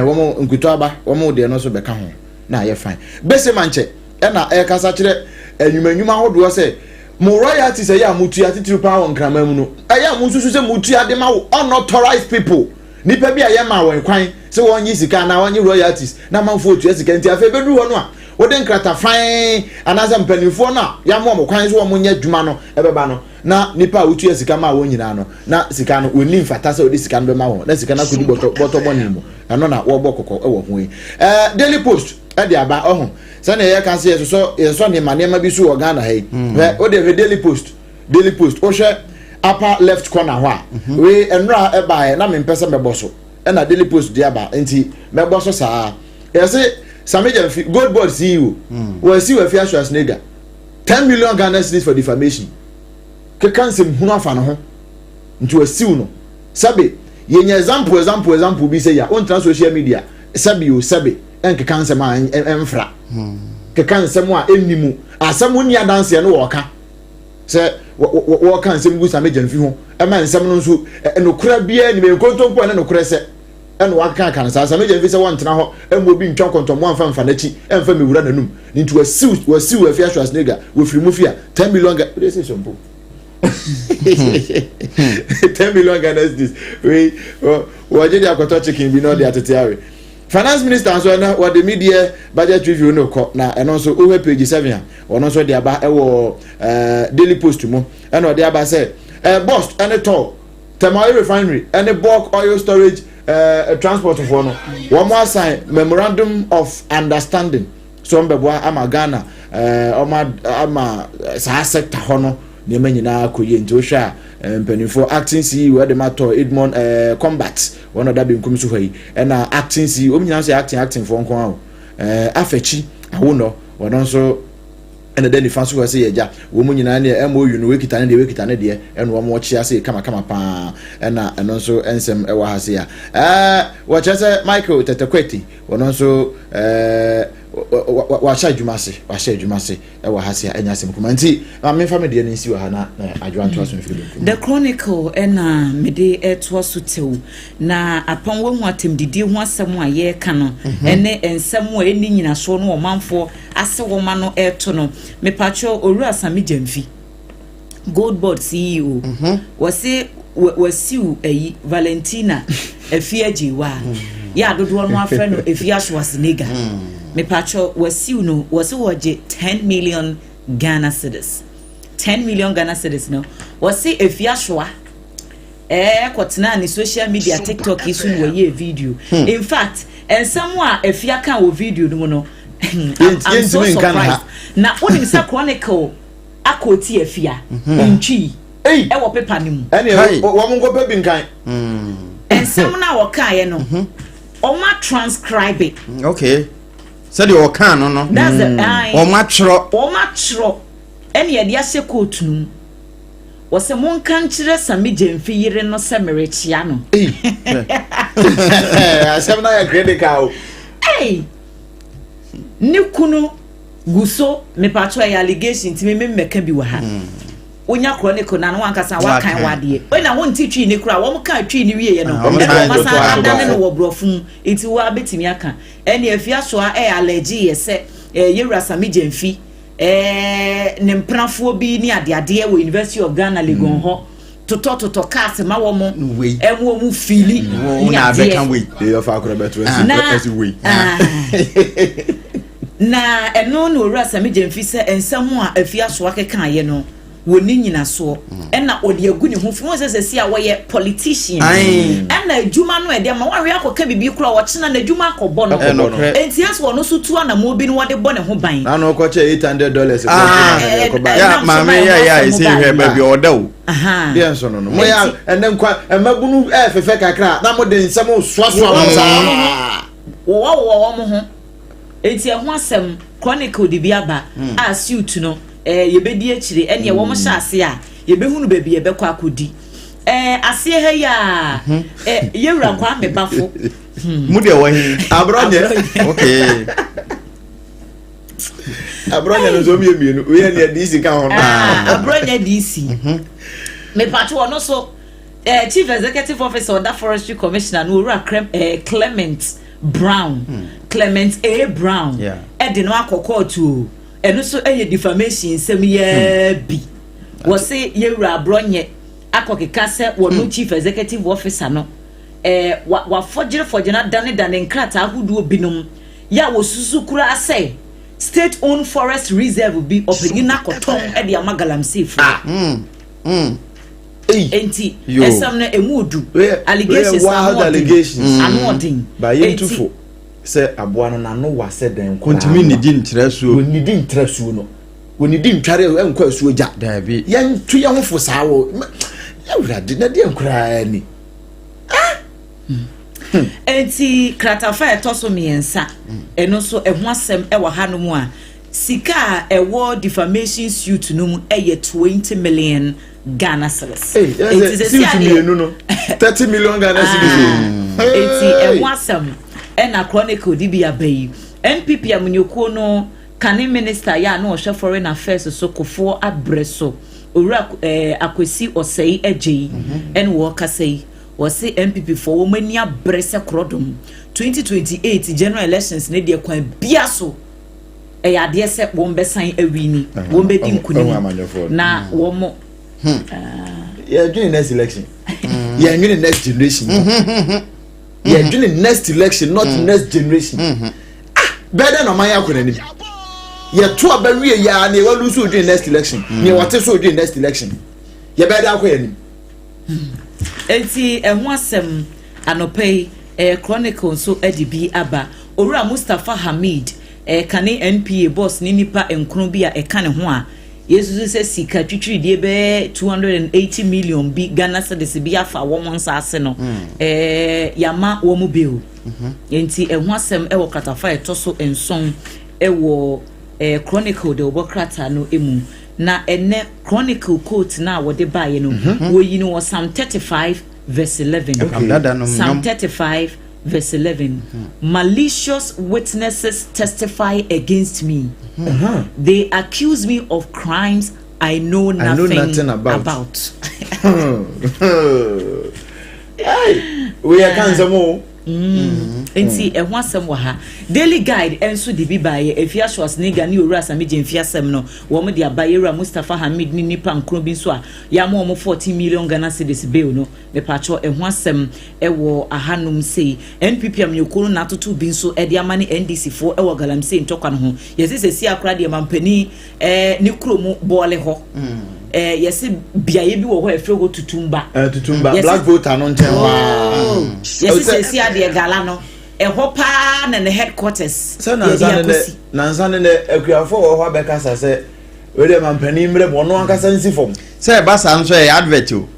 womo nkuto aba womo de no so beka ho na ye fine bese manche na kasa kire enwumanwuma hodo se mo royalties ya mutu ya titiri pa won krama mu no ya mususu se mutu ya de ma unauthorized people nipa bi aye ma won kwan se won yi sika na won yi royalties na manfo otu sika nti afa bedu ho no a wode nkrata fine anaza mpanifo na ya mo kwan so won nya dwuma no ebeba no na nipa utu ya sika ma won nyina no na sika no oni mfata se odi sika no be ma won na sika na kudi boto monimo ano na wo bokoko ewo ho Daily Post ade aba ohun se na ye kan se so ne manema bi so Ghana hey o de Daily Post o hwe upper left corner ho a we enra eba na me mpese meboso na Daily Post de aba enti meboso saa yese Sameja Gold Board CEO we see we fear Schwarzenegger 10 million Ghana cedis for defamation ke kansem hunu afa no ho nti we see no sabe yenye example bi say ya on social media sabe enke kansem a emfra ke kansem a ennimu asem ni adanse no wo ka se wo kansem gu Sameja fi ho e ma nsem no nso enokura bia ni me kontompo na nokura se eno waka kan sa Sameja fi se won tena ho embo bi ntwa kontompo amfa nachi emfa mewura nanum nti we see we fear Schwarzenegger we free mu fear 10 million we say sompo 10 million Ghana cedis we je dia kwato chicken bi no dia teteare finance minister so na what the media budget review no ko na eno so o page 7 a ono so dia ba e wo Daily Post mo eno dia ba say boss any toll Tamale refinery any bulk oil storage transport for no one more sign memorandum of understanding so mbeboa ama Ghana ama sa sector hono ne manyina akoye nti o hwa mpanifo acting CEO de matter Edmond combat one of that be nkum so hwai na acting CEO omnyina so acting for nko awo afechi awo no wono so ene de ni fanso ho se yeja wo mu nyina ne MOU no wekita ne de ene wo mo chi ase kama pa na eno so ensem e wa ha se ya wo chese Michael Tetekweti wono so wa sha adwumase e wa ha se ya enya sem kuma nti me fa me de ne nsi wa ha na adwanto aso mfiri The Chronicle ena me de eto so tew na apam wo hu atemdidi hu asem a ye ka no ene ensem a eni nyina so no omanfo ase wo ma no eto no me pacho Owura Sameja mfi Gold Board CEO wasiu Valentina Odehyieba ya dodo no afre no efia Schwarzenegger me pacho wasiu no woje 10 million Ghana cedis 10 million Ghana cedis no wasi efia Schwa kotena ni social media TikTok isu no ye video in fact ensamwa efia kan wo video no no I'm so surprised na onim sa Chronicle akoti efia ntwi wo paper ni mu wo mo go paper nkan ensam na wo kae no o ma transcribe it okay said you can no that's the o ma tro ene ye dia se coat nu wose mon kan kire sami Jemfi yire no se merechia no asem na ya critical ni kunu guso me pato ya allegation ti me mmeka bi wa ha onya chronicle na no ankasa wa kan wade we na won ti twi ni kura wo kan twi ni wiye no e ma sa adane no wo brofun enti wa betimi aka ene afia so a allergy ye se yewura sami Jemfi ne mprafo bi ni ade wo University of Ghana Legon ho toto cast ma wo mo enwo mu fili ni ade kan we dey of akura beto as we na eno no wura sami Jemfi se ensam a afia so akeka ye no woni nyina so na odi agu ne ho fi won se si a wo ye politician na adwuma no e de ma wa we akoka bibi kura wo chena na adwuma akobọ no enti as wo no so tu na mo bi no wode bọ ne ho ban na no ko che $800 ya mama ya isi hwe ba bi oda o bien so no mo ya enen kwa emagunu fefe kakra na mo de nsem soasoa wo mo ho enti e ho asem chronicle de bi aba a suit no yebedi akire ene wo mo hyase a yebehunu ba bi yebekọ akodi ase ha ya yewura kwa mebafo mu de wo hin abronye okay abronye no zo mienu we ne DC ka ho abronye DC me pato no so chief executive officer of the forestry commissioner no ura Clement Brown Clement A Brown de no akọkọ to eno so defamation sem ye bi wo se yewura abronye akokeka se wo no chief executive officer no wa fogire na dane nkrata ahudu binom ya wo susukura ase state owned forest reserve bi opegina koton e de amagalamse fu enti esam na emudu allegations anodin ba yentufo se aboa no na no wa se den kontimi ni di ntresuo woni di ntresuo no woni di ntware enkwa asuo ja dabi yentu ye ho fosa wo yawura di na di enkura ni enti kratafa etoso miensa eno so eho asem e wa hanom a sika ewo defamation suit no mu eye 20 million Ghana cedis enti se si anu no 30 million Ghana cedis enti eho asem na chronicle di bia bayi NPP amunyokuo no kane minister ya na ohwe foreign affairs so kofo abreso owura akwesi osei agei en wo kasei wo se NPP for wo mani abrese krodom 2028 general elections ne de kwan bia so ya de se wo mbesan awini wo mbedi nkuni na wo mo yeah during next election yeah during next generation yeah during next election not next generation better no man yakonani ye to abawie ya na e walu so during next election ye wate so during next election ye better akoyani enti ehun asem anopei chronicle so edibi aba owura Mustafa Hamid kane NPA boss ni nipa enkron bi a eka ne ho a yesu se sika twitwiri die be 280 million bi Ghana cedis bi afa wo monsa ase no yama wo mu bill enti ehun asem e wo kratafa etoso enson e wo chronicle de obokrata no emu na ene chronicle quote na wo de baye no wo yi no Psalm 35 verse 11 Psalm 35 verse 11 malicious witnesses testify against me they accuse me of crimes I know nothing about. We are kanzamo enti ehun asem wa ha daily guide enso de bi baye efia shos nega ni owura sami Jemfi asem no wo mo de abaye owura Mustafa Hamid ni nipa nkro bi so a ya mo 14 million Ghana cedis bill no me pacho ehun asem ewo ahanum sei NPP amnyokuru na atoto bi so e de amane NDC fo ewo galamsey ntokwa no ho yesi si akra de mampani ni kromu bole ho yesi biaye bi wo ho efre go tutumba black voter no nten wa yesi si ade gala no ehopa na the headquarters so nanzane ne akuafo wo ho abekasa se we de mampani mre bo no ankasa nsi fom se basa nso e advert o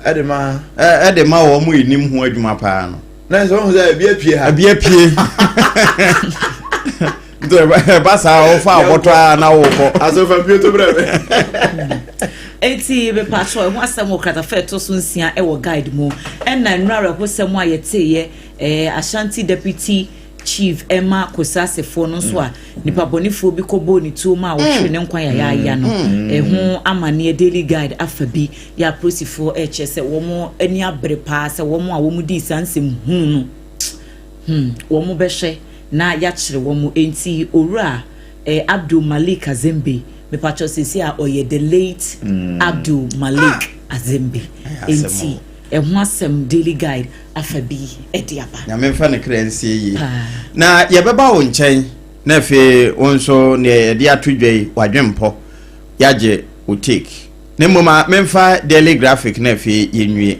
edema wo mu inim ho adwuma pa no na so ho se abia ha ndo basa o fa aboto na wo ko aso fa pie to brebe eti be pacho ho asem okrata fe to so nsia e wo guide mu na nware ho sem a yeteye Ashanti deputy chief Emma Kosasefo no so a nipa bonifo bi kobo ni tu ma wo hwe ne nkwan ya no ho amane daily guide afabi ya prosifo chese wo mo ani abre pa se wo mo a wo mu di sansem hunu no wo mo be hwe na ya kire wo mo enti owura Abdul Malik Azembe me pacho sisi a oye the late Abdul Malik Azembe enti ho asem daily guide afabi Odehyieba na memfa ne kransie yi na yebeba wo nchen na fe wonso ne de atodwei wadwempo yaje o take ne moma memfa daily graphic na fe yenwie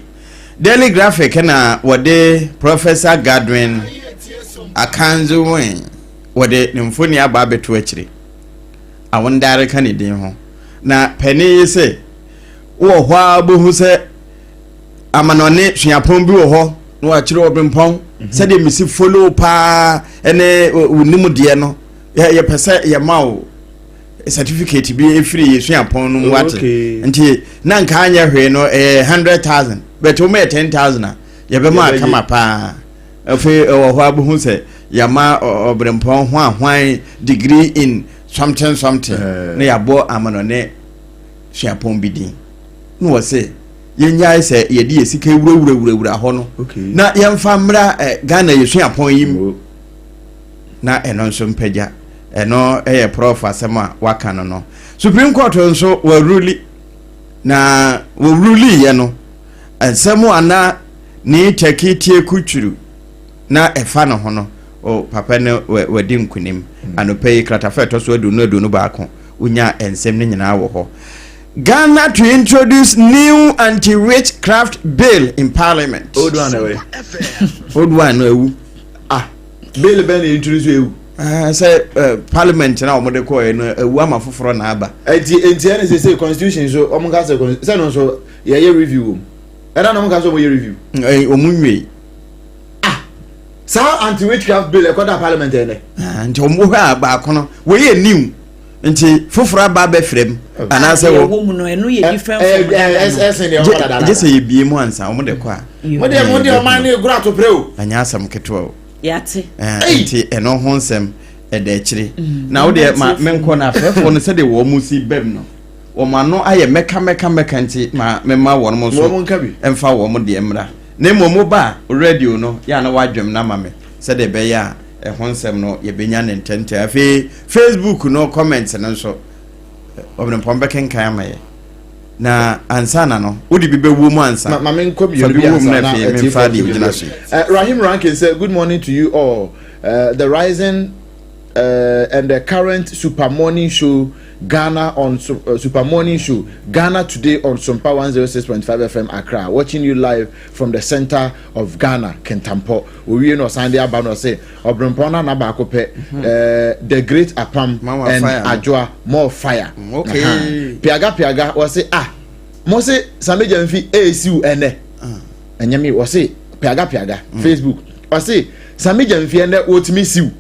daily graphic na wode Professor Godwin Akanzo wen wode ne mfoni aba beto akire awon dare kan din ho na pani yese wo ho abuhu se amanone suapon bi wo ho no akire Obrempong se de misi follow pa ene unimu de no ye pese ye mawo certificate bi efiri suapon no wate nti na nka anya hwe no 100,000 but o me 10,000 ye be ma kama pa afi wo ho abuhu se yama Obrempong ho ahwan degree in something na yabo amanone suapon bi din no wo se yenya ise yedi esika wurawurawura ho no na yemfa mra Ghana yesuapon yim na eno nso mpagya eno prof asema waka no Supreme Court nso wa ruli na wo ruli ye no ensemo ana ni tekitie kuturu na efa no ho no o papa ne wadi nkunim anopai kratafeto so adu baako unya ensem ne nyina wo ho Ghana to introduce new anti-witchcraft bill in parliament. Old one away. Old one no. Bill ben introduce you. Say parliament na omo de ko no ewu amafoforo na aba. Enti ene say constitution so omo ga say no so ye review. Era no omo ga so mo ye review. Omunwe. Sa anti-witchcraft bill e ko da parliament ene. Nti omo ha ba kono we ye new. Nti foforo ba be frem ana se wo mu no enu ye different je se ye bie mu ansa omo de kwa mo de o man ni gura to pre o anya asam ketwa o yate nti eno ho nsem e da akire na wo de ma menko na afefo no se de wo mu si bem no wo ma no aye meka nti ma memma wo no so emfa wo mo de emra na mo ba radio no ya na wadwem na ma me se de be ya honsem no ye benya ne ntente afi Facebook no comments na nso Obrempong beken kan amaye na ansana no wodi bi bewu mu ansa ma men ko bi Rahim Rankin said good morning to you all. The rising and the current Super Morning Show Ghana on Super Morning Show Ghana today on Sompa 106.5 FM Accra, watching you live from the center of Ghana, Kentampo. We no Sunday about say Obrempong na ba ko pe the great Apam and Adwoa more fire. Okay. Piaga was say mo say sameja mfi ASU ene. Enyame was say piaga Facebook. Was say sameja mfi ene wotimi siu.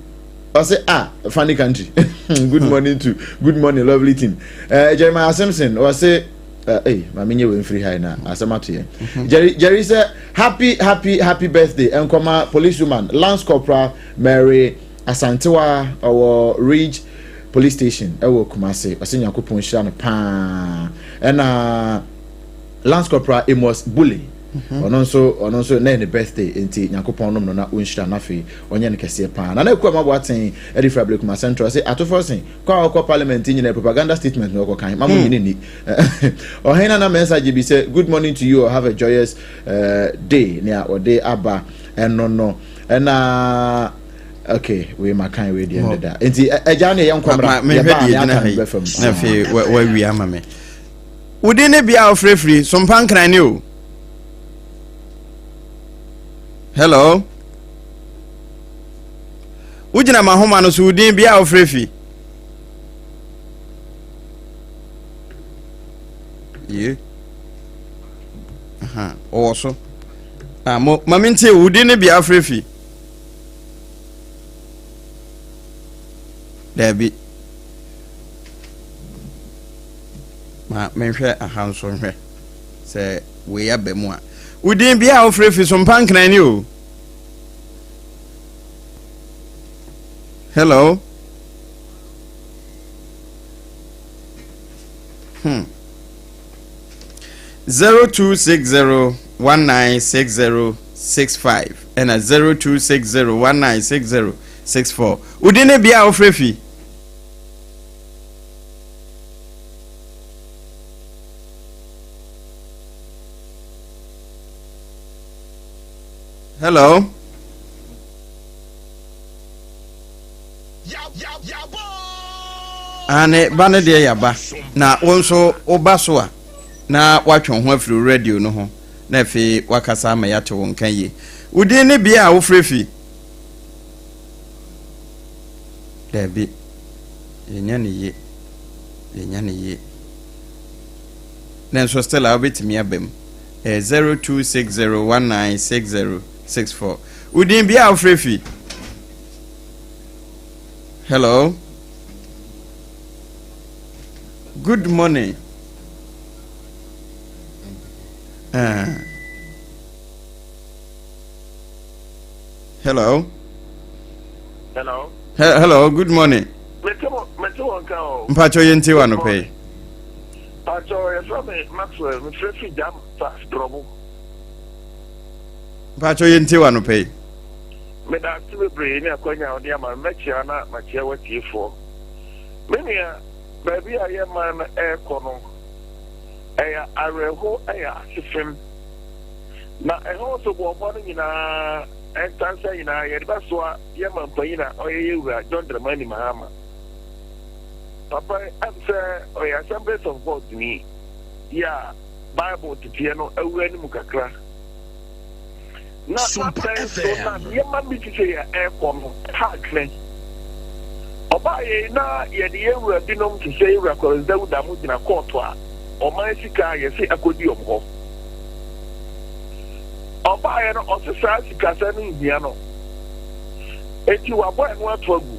I say funny country. Good morning to good morning, lovely team. Jeremiah Simpson. I say hey, my mini went free high now. Asamatu. Jerry said happy birthday. And come policewoman Lance Corporal Mary Asantewa our Ridge Police Station. I will come say. I say Yakupon Shana pa. And Lance Corporal Amos Bully. Ononso na the birthday enti Yakupon no na unshira na fe onye ne kese pa na na kwa mabwaten edi fabric ma central say atoforsin kwa parliament nyina propaganda statement no kan mamu nyine ni ohena na message bi say good morning to you, have a joyous day near Odehyieba no okay we makan we the end that enti eja ne yankwamra me hwedi na fe wa wi ama me wodi ne bia ofrefri sompa nkran ne o. Hello. Ujina mahoma no sudin bia ofrefi. Ye. Aha, also. Maminti udin bia ofrefi. Debi. ma menhwe ahanso hwe se we ya bemu a udin bia wo frefi so mpankran ni o. Hello. 0260196065 and 0260196064 udin bia wo frefi. Hello. Ane bane de yaba na wonso obaso a na watwe ho afiri radio no ho na afi wakasa ma yate won kan ye udin ne bia wo frefi Debi yenya ne ye na so still abetimi abem 0260196064 udin bia wo frefi. Hello. Good morning. Hello. Hello. Hello. Good morning. Mpacho yenti wano pay. Pacho yesome Maxwell. Mfrefi jam fast trouble. Mpacho yenti wano pay. Me da tibe brain akonya odi ama mechia na machia watifo. Menia baby aye man e kono. Eya areho eya asifem. Na eho so bo bo nyina entansa nyina yeba so a ye man panyina oyewura John Dramani Mahama. Papa am say oya Assemblies of God ni ya Bible titie no awura ni mukakra. Na Sompa FM. Yema bitise ya ekono hakle. Oba ye na ye de ewura binom to say ewura koronda wuda mu gina court a o man sika ye se akodi omho. Oba ye no osesa sika sa ni hia no. Eti wa boy no atogu.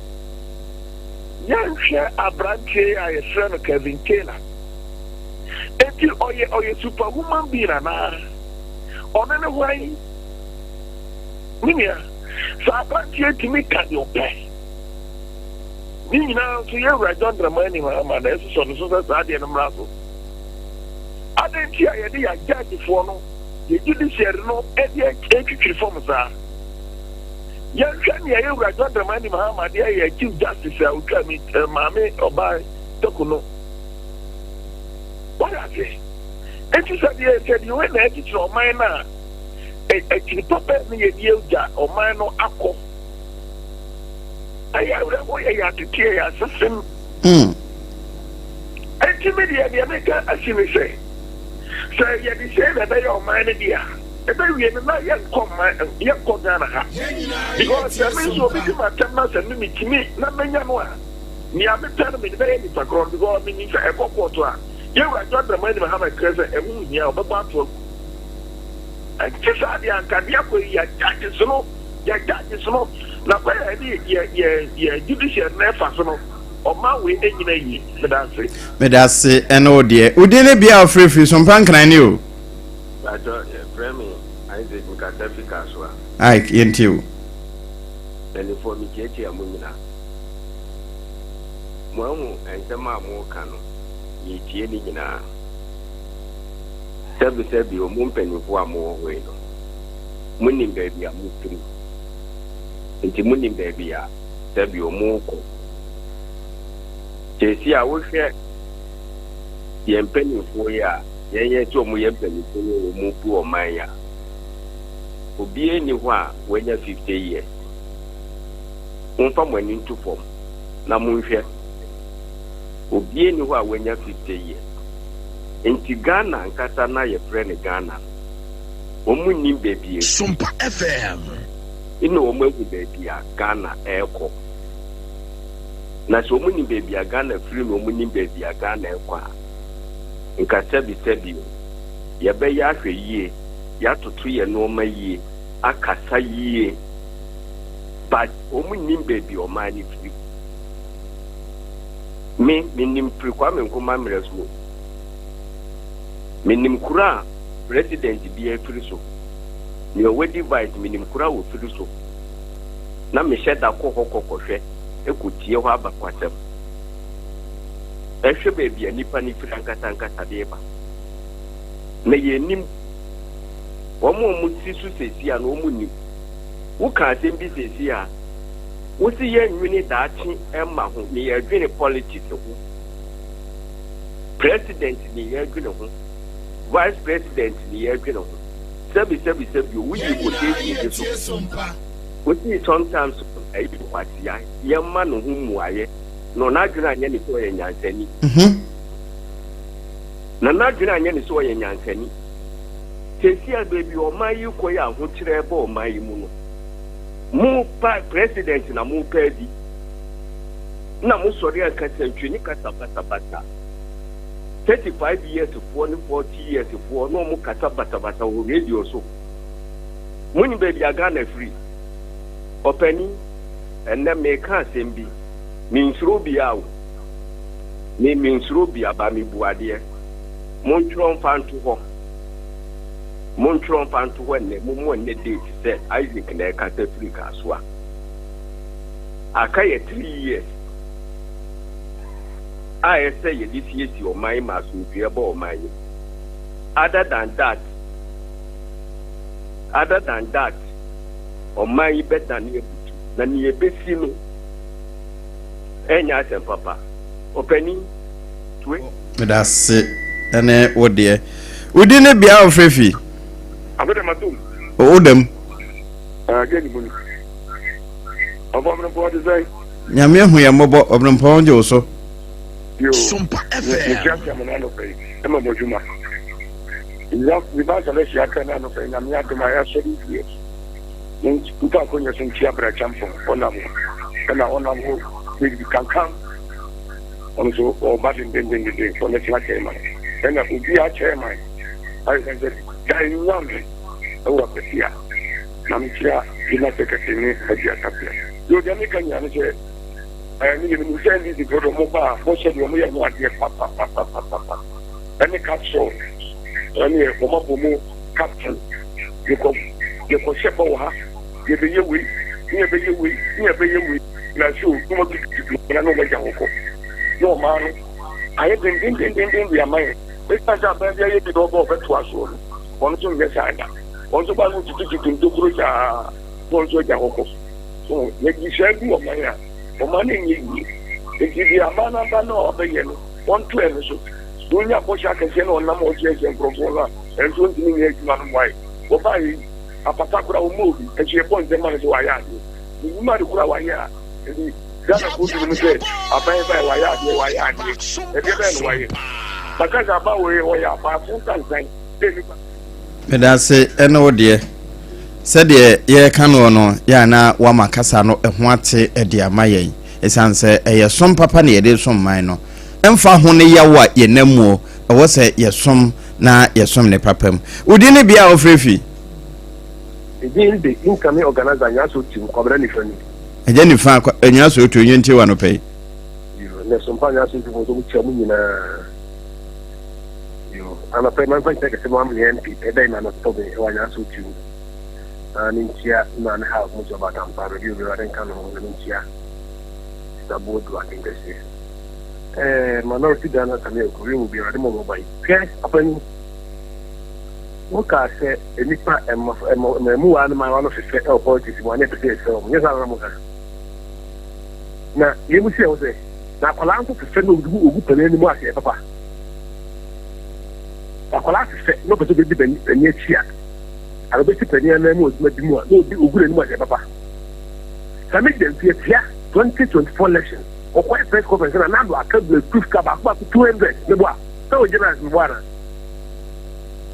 Yan hwe abranche a ye frɛ no Kevin Taylor. Eti oye superwoman bi na ono ne hwan Minia, Sabrantia to me can your pay. Nina, so you're right on the money, my nurse on the society and Razzle. I didn't hear a day I judge for no. You didn't share no any reforms are. Young can you right on the money, my dear, you give justice, I will come in, mammy, or buy Tokuno. What I say? And you said, you went at it from mine now. Actually, Papa, me a yoga or mine or aqua. I have to tear assassin. And to me, the America, as you may say. So, you say that they are mine, dear. And then we are not yet come, yet come down. Because the men will become a 10 months and limit to me, not many more. Me, I'm telling me the very background because I mean, a quarter. You are not the money to have a crescent and wound here, but to. And just at the Ancadia, your judges, no, now where I did, yeah, judicial never, or my way, any Medasi, and oh dear, Udine be our free free, some punk I knew. But, Grammy, I did Mukatafica as well. I can't you. And for me, Katie, a Mumina. Momo and Sama Mokano, ye Tienina. Sebi o mumpeni kwa mo weno munim baby a mutri enti munim baby a sebi o moko jesi a wo hwe ye mpeni fo ya ye to mo ye mpeni fo o mu pu o man ya obi eni ho a wenya 50 years unfa mo ani ntu fom na mo hwe obi eni ho a wenya 50 years enti Ghana nkata na ye frɛ Ghana omunnim baby Sompa FM ina omagu baby a Ghana eko na so omunnim baby a Ghana free no omunnim baby a Ghana eko a nkata bi sebi ye be ya hwɛ yie ya toto ye no ma yie akasa yie but omunnim baby o ma ni free me nim free kwa me nkoma mreso minim kura president bi afiri so ne owedi vice minim kura wo firi so na me sheda ko hokokɔhwɛ ekotie hɔ abakwasɛm ehwe baabi anipa ni firi ankasa de ba na yenim wɔn ti su sesi a na wɔn nim wo ka asɛm bi sesi a wo si yɛ nwini daakye ɛma ho ne yɛ adwene politics ho president ne yɛ adwene ho vice president ne yɛ adwene ho sɛbi wo yi ko te so wo si sometimes ayi kwatia yɛ ma no ho muayɛ no na adwene anyɛ ne so yɛ nyansani na adwene anyɛ ne so yɛ nyansani sesi a baby ɔman yi kɔ yɛ ahokyerɛ bɔ ɔman yi mu no mu pa president na mu pa di na mu sɔre akasa ntwini kasa bata 35 years for ne 40 years for no mu kasa bata o radio so mu ni baby aga na free opani enne me ka asɛm bi me nsuro bi awo me nsuro bi aba me buadeɛ mo ntwron fanto hɔ Montron Panto when the Mumu date said Isaac and Africa as well. I carry 3 years. I say this year your mind must be about mine. Other than that, on my better than you be seen. And yes, and Papa, opening to it. That's it. And what dear? We didn't be out of free. Odem. Again, Obrempong Adwoa Nyame hu ya mobo Obrempong jo so. Sompa FM. Emma Mojuma. We back on the Shaka and of Namia Maya Sodi. Puta Konya Sintia Champion, Onamo, and I want to can come also or Martin Bending the day for the chairman. And I will be a chairman. I can say, Dying London. Over the year. Namia, you not take a thing as you are. You can say, I need to send this to go to Moba, for said you may not get papa. Any capsule, any Momo captain, you can ship over, you be away, never you, not sure, no man. I have been thinking, we are mine. This time, I did all over to us. One to the side. Also, I want to do Gruja, also Jahoko. So, let me share you of my for money. If you are man and no of the yellow, 1 to so. Doing your push, I can send on number of years and Propola, and 20 years man white. Or buy a Patakura movie, and she appoints the money to Wayadi. You might go away. Ghana put in the say, I buy Wayadi, and you way. Because about where you are, full time. Medase eno de said ye kanu no ya na wa makasa no eho ate e de amayen esanse eye som papa na ye de som man no emfa ho ne yawa ye namuo e wo se ye som na ye som ne papam udi ne bia ofrefi Again, the incoming organizer Yasu team cobra ni fani. Eje ni fa Yasu otu nyenti wa no pay. Na Sompa Yasu team go to chamu nyina. I'm a payment by take a one MP, a day man of Toby, one answer to an inch, none half much about Tampa review, I think I'm on the inch. The board working this year. Minority Dana Camille will be a mobile by cash upon what I say, a nipa and more and my one of his politics, one episode. So, yes, I'm now, you will say, now, Palanco to send who put any more, Papa. Akola se no beto be beni achia aro be ti pani na mo ma dimu a no bi ogure ni mo de papa ka make dem tie 2024 election o kwa press conference na do akable proof ka ba 200 me bo a so o jena me bo ana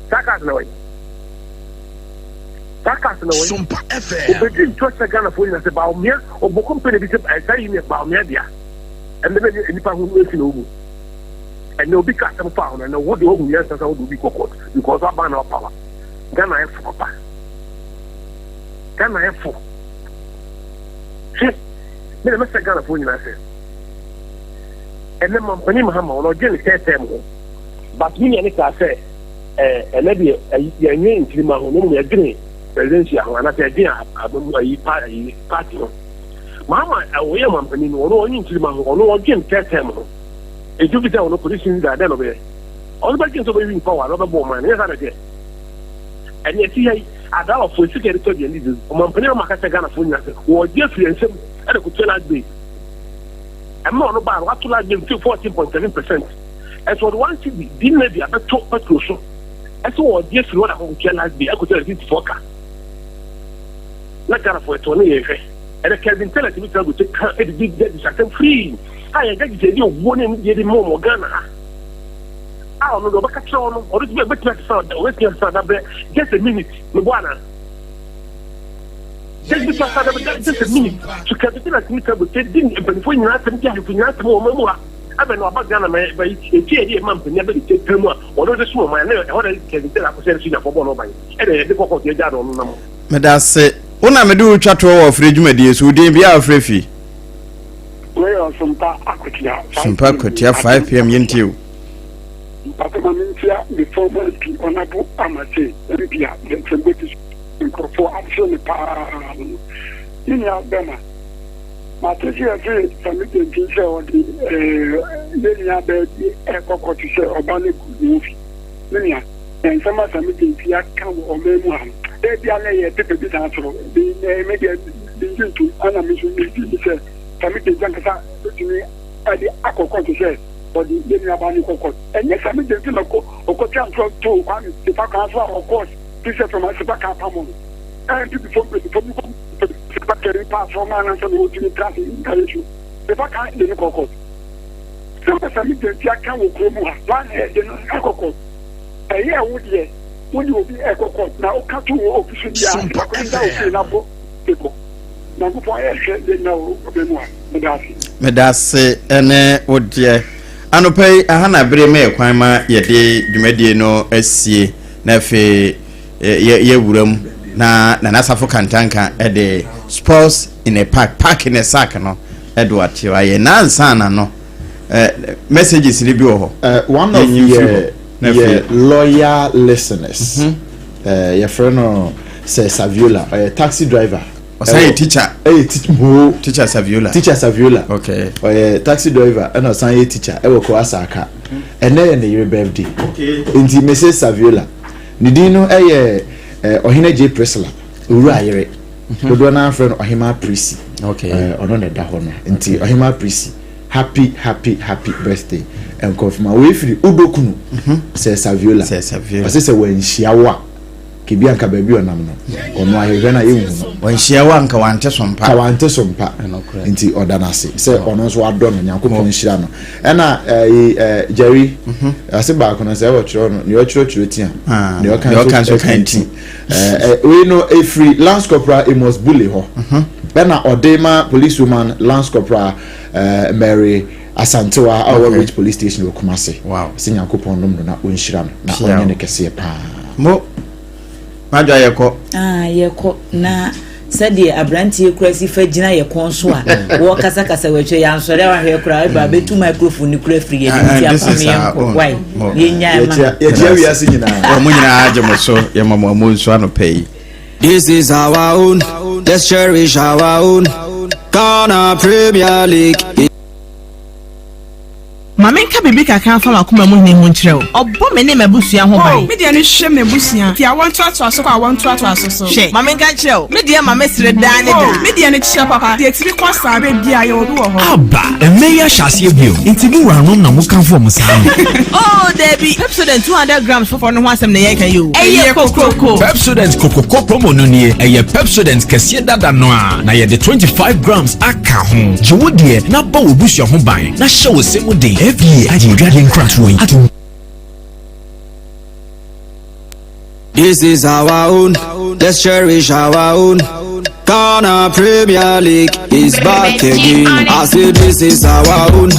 takas na we Sompa FM o be din chocha Ghana for na se ba o mia o bo company bi se sai ni ba o mia dia and then nipa hu no fi no ogu and no be cast them found and what the whole years as I would be cooked because I ban our power. Ghana have for papa. Ghana have for. See, me Mr. Ghana for you, I say. And then my name Hammer or Jenny said them. But me and I say, maybe a year in Klima, who may agree, presidency, and I said, party. Mama, I will am opening one in Klima, or no again, term. A Jupiter on opposition that then obey. All the things obeying power, another woman, yes, I get. And yet, I doubt for security and leaders, Montpellier Macatagana for or Jeffrey and some at a Kuchela Bay. I'm not about what to like them to 14.7%. As for one city, didn't be a top patrol. As for Jeffrey, what I could tell us be, I could tell it for car. Not that for a 20 and I can tell it to me to take a big dead is free. I get you one getting more Ghana. I don't know about Catron or it's better to just a minute, Luana. Just a minute to capture a meter with before you have to more. I don't know about Ghana by a month and never take two more or the small man. I can tell I was for one of my and the pop of your dad on number. That's it. Una me do chat of regiment so dey be afrefi. Where Sompa Akwatia. Sompa Akwatia 5 p.m. yintiu. Papa Mamintia before the honorable Amate Libya the British for action pa. In Alabama. Matthew say submitted to or the Lenia Baby Eco to say Obani movie. Lenia and some submitting Pia or Memoir. They be a people this answer. They make a decision to animation. Say submitted Jankasa to me at the Aqua to say. For the Lenia Bani Coco. And yes, I mean the Tinaco or Cotan to one, the Paca, of course, this is from my Sepaka Pamon. And people from carry pass from man and some who to traffic in the Paca in the Coco. Some submitted Jacka will come one head in Coco. A year would ye, when you will be a coco. Now, cut to official people. Now, before I said, they know Medase ene odie anopai ahana bere me kwan ma yede dwumadie no asie na fe ye wuram na nasafo kantanka de sports in a park in a sack no Edward ye na ansana no messages ni bi wo one of the lawyer listeners your friend says Saviola a taxi driver. Say teacher. Hey, teacher Saviola. Teacher Saviola. Okay. Or taxi driver and a say teacher. I will call Asaka. And then your birthday. Okay. Inti Mrs. Saviola. Nidino Ohina J Presla. Uraire. Dodona friend Ohima Prisi. Okay. Onone Dahona. Inti Ohima Prisi. Happy birthday. And confirm we free Udokunu. Says Saviola. Says Saviola. Say when Shiawa. Kibianka baby onam no ono ahwe na yehu no wanhia wanka wante sompa ka wante sompa nti odanase se ono so adọ no nyankopon hira no ena Jerry ase ba ko na se wo chiro no ne o chiro tia ne o kan so kanti we know a free Lance Corporal Amos Bully ho ena Odema policewoman Lance Corporal Mary Asantewa our which police station wo Kumase wow se nyankopon nom no na o nhira no na onye ne kese pa mo Maja yeko yeko na sɛdeɛ abrantie kura si fa gyina yɛ kɔn so a wo kasa kasa wɛtwe ya nsɔre wa hwɛ kura ba betu microphone kura free yɛ nti apam yɛ nkɔ wai yɛ nyaa ma yɛ wi ase nyinaa mo nyinaa agye mo so yɛ mama mo nso ano pɛyi. This is our own, let's cherish our own Ghana Premier League. Mama nka bibi kaka fa makoma mu hne ho nkyerɛ o ɔbɔ me ne mabusua ho ban me de no hwɛ me busua ti awon to aso so kwa awon to aso so hwɛ mama nka kyerɛ o me de mama sere daa ne da me de no kyerɛ papa de tiri kwa sa be bia ye obi wɔ hɔ aba emeya hyase bio nti mu wuranom na mu kan fo mu saa oh Debbie Pepsodent 200 grams for no ho asɛm na yɛ ka yo ɛyɛ kokoko Pepsodent kokoko promo no nie ɛyɛ Pepsodent kɛse dada no a na yɛ de 25 grams aka ho jewodie na ba wo busua ho ban na hyɛ wo semu den This is our own, let's cherish our own Ghana Premier League is back again. I say this is our own.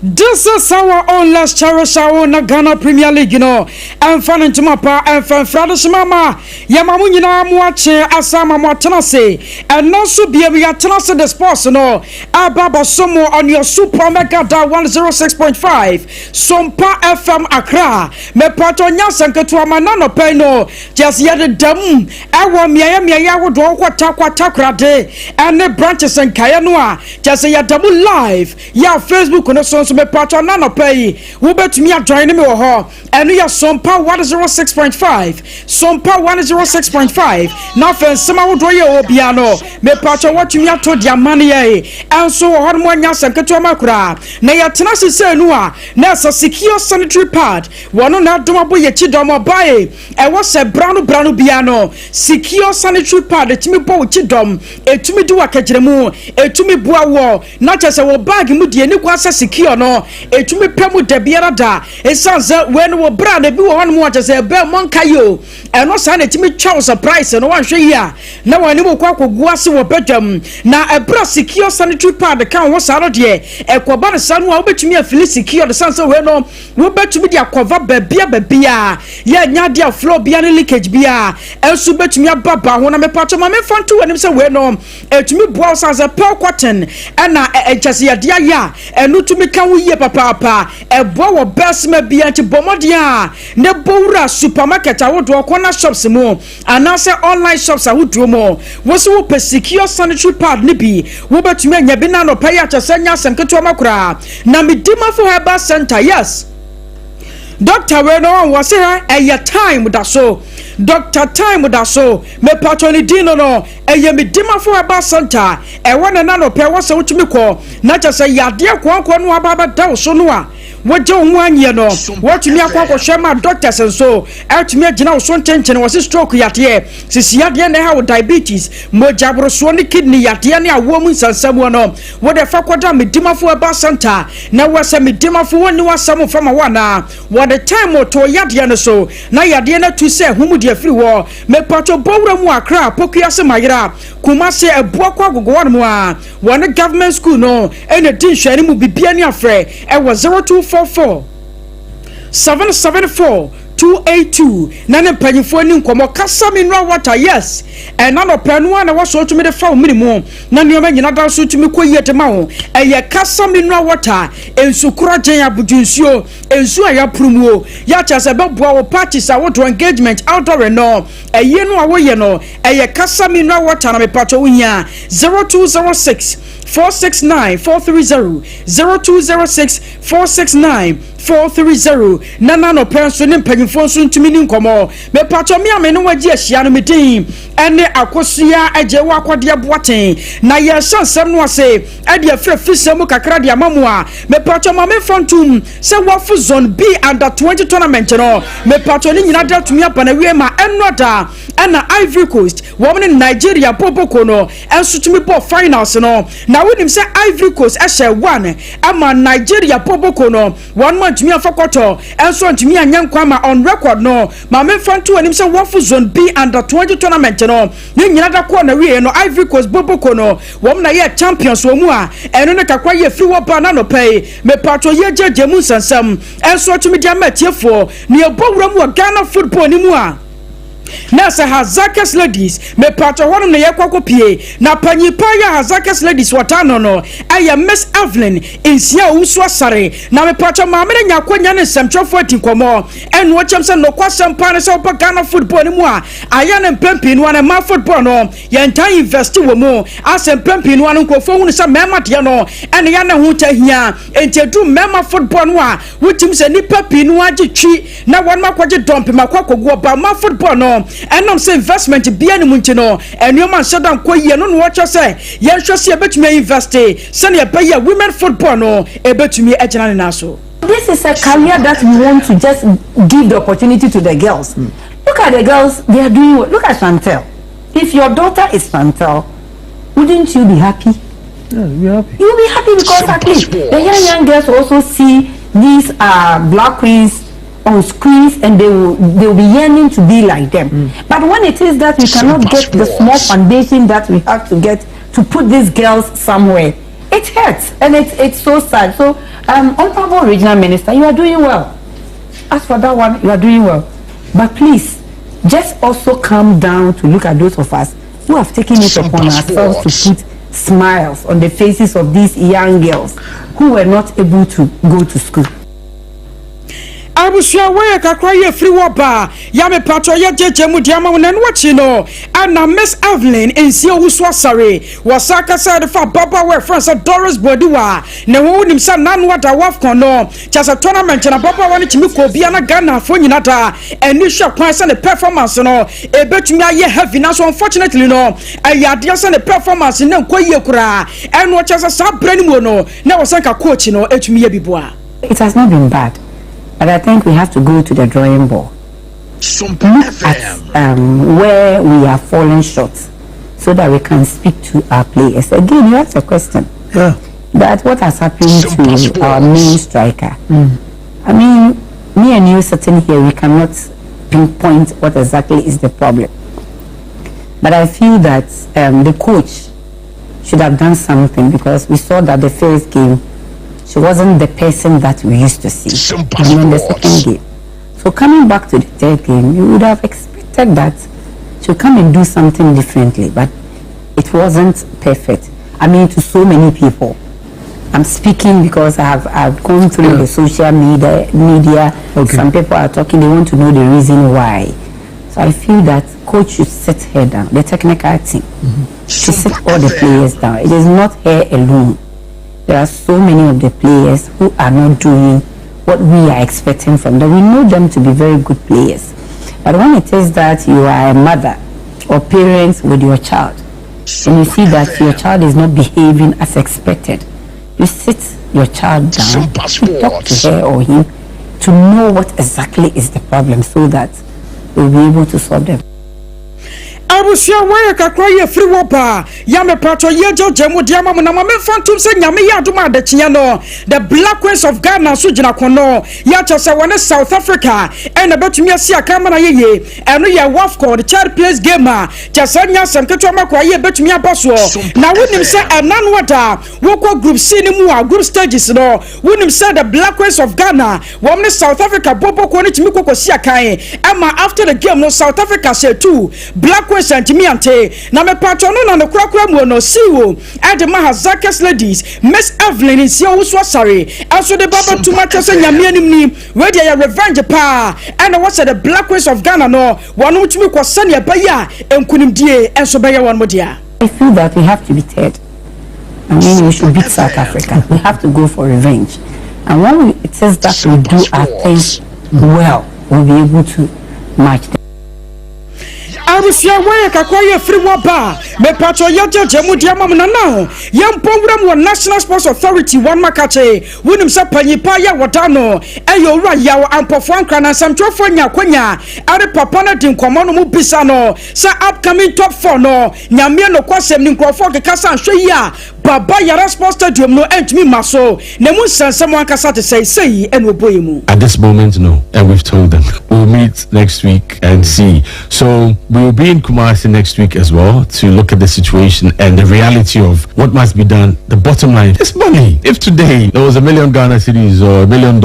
This is our own Let's Cherish our own Ghana Premier League, you know. And fan into my pa and fan Friday mama. Yamamu, you know, I'm watching Asama Motanase. And also be able to tell us the sports, you know. Ababa Somo on your Super Mega Da 106.5. Sompa FM Accra. Me pato nyansan ketua manano peno. Just yet the dum. Awa miya would walk takra de. And the branches and Kayanua. Just ya double live. Ya Facebook on the sons. Me patron nano pay wo betumi adjoin me wo ho eno ya Sompa 106.5 Sompa 106.5 na fa nsema wo do ye obia no me patron watumi ato dia mane ye enso wo ho mo anya sanketo makura na ya tena sese nu a na so secure sanitary pad wono na domo ye chidomo bae e wo se branu bia no secure sanitary pad etumi bo wo chidom etumi di wakagiremu etumi bua wo na chese wo bag mu die ni kwa se secure no etumi pemu de biara da esanze we no bra na bi wo hono mo chese be monka yo eno sa na etumi twa surprise no wan hwe yi a na wani mo kwa kogu ase wo bedam na ebra secure sanitary pad kan wo sa no de ekoba ne sa no a wo betumi afili secure de sanse we no wo betumi de akova babia ye nya de flow bia ne leakage bia enso betumi ababa ho na me pato ma me fanto wani se we no etumi bua sanse pel cotton na ejase ya dia ya enu tumi kan wo ye papa ebo wo besma bia nti bomodia ne bowura supermarket awodo corner shops mu anase online shops awodo mu wo se wo secure sanitary pad ni bi wo betumi anya bi na no pay achase nya sanketo makura na medima for herbal center. Yes, Doctor we no was say a time that so Doctor time that so me patoni dino no eye me dima for herbal center e wona na no pay wo se wotumi ko na chase yade kwakwa no ababa da so no a woje ho anye no wotumi akwakwa hwema doctors so atumi agina wo so ntenchen wo se stroke yade sisi yade na ha diabetes mojabro so ne kidney yade ne awo mu nsansam no wo de fa koda me dima for herbal center na wo se me dima for woni wasam fama wana wo the time to yade no so na yade na tu se humu de afiri wo me pato bowra mu akra pokuase mayira kumase ebuo kwa gogo won mu a wona government school no ene din hwani mu bibia ni afre e wo 0244 774 282 nane panyifo ni nkomo kasa mineral water. Yes, and nano penua na waso tumi de fa minimum na nioma nyina da so tumi ko yete ma ho eye kasa mineral water ensukura gen abudunsuo ensu aya promuo ya chase beboa wo parties awodo engagement outdoor no eye no awoye no eye kasa mineral water na me pato wunya 0206 469 430 0206 469 430 nana no penso ne mpanyimfo so ntumi ni nkomo me pato me ame no wagi ahia no medin ene akosua age wa akode boaten na ye sansam no ase ade afrafisam kakra de amamu a me pato ma me fontum se wafu zone B under 20 tournament no me pato ni nyina da tumi apa na wie ma enoda ana Ivory Coast wo ne Nigeria popoko no enso tumi bo finals no na wonim se Ivory Coast ehye 1 ama Nigeria popoko no one tumi afakoto enso ntumi anyankwa ma on record no ma me fanto anim se wafu zone B under 20 tournament no ni nyina da ko na wie no Ivory Coast boboko no wom na ye champions wo mu a eno ne kakwa ye free wo pa na no pay me pato ye jeje mu sansam enso tumi dia matiefo ni ebowura mu Ghana football ni mu a Nasa Hazakas ladies me pato wonu na yekwako pie na panyipa ya Hazakas ladies watano no aya Miss Evelyn insia Usu Asare na me pato maamere nyakonya ne semtrofo atinkomo enu ochemse no kwasem pa ne se opa Ghana football ni mu a aya ne mpempi no na ma football no ye ntan invest wo mu asem mpempi no no nkofo hunu se mema de no ene ya ne hu tahia entedu mema football no a wutim se nipa pi no agitwi na won makwaje dump makwakogo ba ma football no enom se investment bia ne munti no enyoma nsadan koyie no no wacho se ye hwese ebetumi invest se ne pay women football no ebetumi agina ne naso. This is a career that we want to just give the opportunity to the girls. Look at the girls, they are doing what? Look at Chantel. If your daughter is Chantel, wouldn't you be happy? Yeah, you'll be happy. You'll be happy because at least the young girls also see these black queens on screens and they will be yearning to be like them. But when it is that we cannot get the small foundation that we have to get to put these girls somewhere, it hurts and it's so sad. So, Honorable Regional Minister, you are doing well. As for that one, you are doing well. But please, just also calm down to look at those of us who have taken it upon ourselves to put smiles on the faces of these young girls who were not able to go to school. Abusia we kakra ye free waba ya me patro ye jeje mu diama wona nwachi no ana Miss Evelyn ensi owusu asare wasaka said fa baba we friends Doris Bodiwa ne wo nim sa nanu ada wafcon no chasa tournament na baba wani chimi ko bia na Ghana fo nyina da eni hwe kwan se ne performance no ebetumi aye heavy na so unfortunately no ayade se ne performance ne nkoyie kura eno chasa sa brani mu no na wasanka coach no etumi ye biboa. It has not been bad. But I think we have to go to the drawing board. Look at where we are falling short so that we can speak to our players. Again, you asked a question. Yeah. That what has happened to our main striker. I mean, me and you sitting here, we cannot pinpoint what exactly is the problem. But I feel that the coach should have done something because we saw that the first game, she wasn't the person that we used to see. And then the second game. So coming back to the third game, you would have expected that to come and do something differently, but it wasn't perfect. I mean, to so many people. I'm speaking because I've gone through the social media. Okay. Some people are talking, they want to know the reason why. So I feel that coach should sit her down, the technical team, should sit all the players down. It is not her alone. There are so many of the players who are not doing what we are expecting from them. We know them to be very good players. But when it is that you are a mother or parents with your child, and you see that your child is not behaving as expected, you sit your child down, you talk to her or him to know what exactly is the problem so that we'll be able to solve them. Abusia we kakra ye free waba ya me patro ye jemu diama mu na ma fantum se nyame ya aduma de kye no the Black Queens of Ghana so gina kono ya chose wona South Africa and betumi asia kama na ye eno ye WAFCON the child plays gamer chose nya sam ketwa makwa ye betumi abaso na wonim se anan wada woko group C ni mu a group stages no wonim se the Black Queens of Ghana won South Africa bobo ko ni timi kokosia kan ama after the game no South Africa say 2 Black Queens Sentimiante na me patron no na kura mu no siwo ade mahazakes ladies Miss Evelyn isi owusu asare aso de baba tuma kese nyame anim ni we dey revenge pa and what said the Black Queens of Ghana no wonu tumi kwose ne baya enkunimdie enso beye won modia. I feel that we have to be third. I mean, we should beat South Africa. We have to go for revenge. And when it says that we do our things well, we'll be able to match them. Abusia we kakwa ye free waba me patro ye jemu diama mu na now ye mpowram wo National Sports Authority one makache wonim se panyipa ya wodano eyo wura yawo ampofo ankra na samtwofo nya kwanya are papa na din komo no mu bisa no se upcoming top 4 no nyame no kwasem ni nkrofo kekasa nhwe yi a baba yara sports stadium no entumi maso na mu sansem ankasa te sei eno boyemu. At this moment no, and we've told them we'll meet next week and see. So we will be in Kumasi next week as well to look at the situation and the reality of what must be done. The bottom line is money. If today there was $1 million Ghana cedis or $1 million,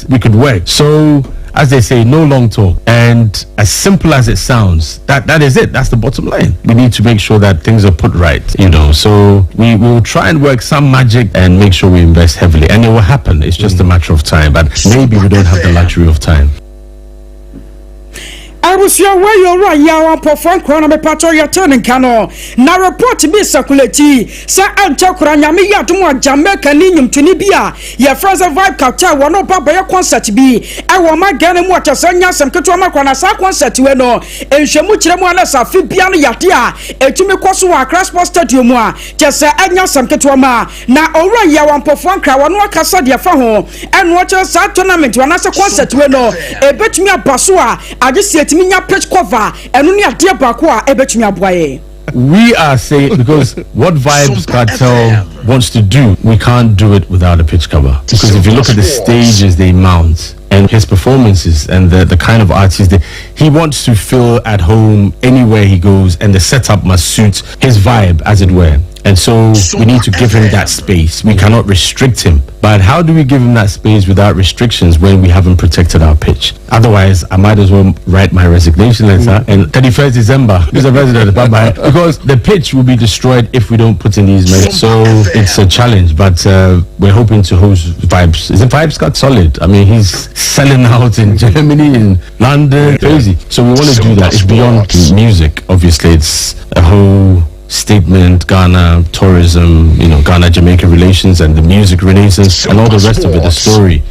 we could work. So as they say, no long talk. And as simple as it sounds, that is it. That's the bottom line. We need to make sure that things are put right, you know. So we will try and work some magic and make sure we invest heavily. And it will happen. It's just a matter of time. But maybe we don't have the luxury of time. Abusia we yo ra ya wan pofan kro me patro ya turning kano na report be circulate sa anta kura nyame ya dum a Jamaica ni nyumtuni bia ya Fraser Vibe Capture wono baba ya concert bi e wo ma Ghana mu atasanya sam keto ma kwa na sa concert we no enhwemu kire mu ana sa fi bia no yade a etumi koso wa Accra Sports Stadium a kese anya sam keto ma na owura ya wan pofan kra wono akasa de fa ho eno kire sa tournament wana sa concert we no e betumi abaso a agese pitch cover and we are saying because what Vibes Cartel wants to do, we can't do it without a pitch cover. Because if you look at the stages they mount and his performances and the kind of artist he wants to feel at home anywhere he goes, and the setup must suit his vibe, as it were. And so we need to give him that space. We cannot restrict him. But how do we give him that space without restrictions when we haven't protected our pitch? Otherwise, I might as well write my resignation letter and 31st December, Mr. President, bye-bye. Because the pitch will be destroyed if we don't put in these measures. So it's a challenge, but we're hoping to host Vibes. Is it Vibes got solid? I mean, he's selling out in Germany, in London, crazy. So we want to do that. It's beyond music. Obviously, it's a whole statement, Ghana, tourism, Ghana-Jamaica relations and the music renaissance and all the rest of it, the story.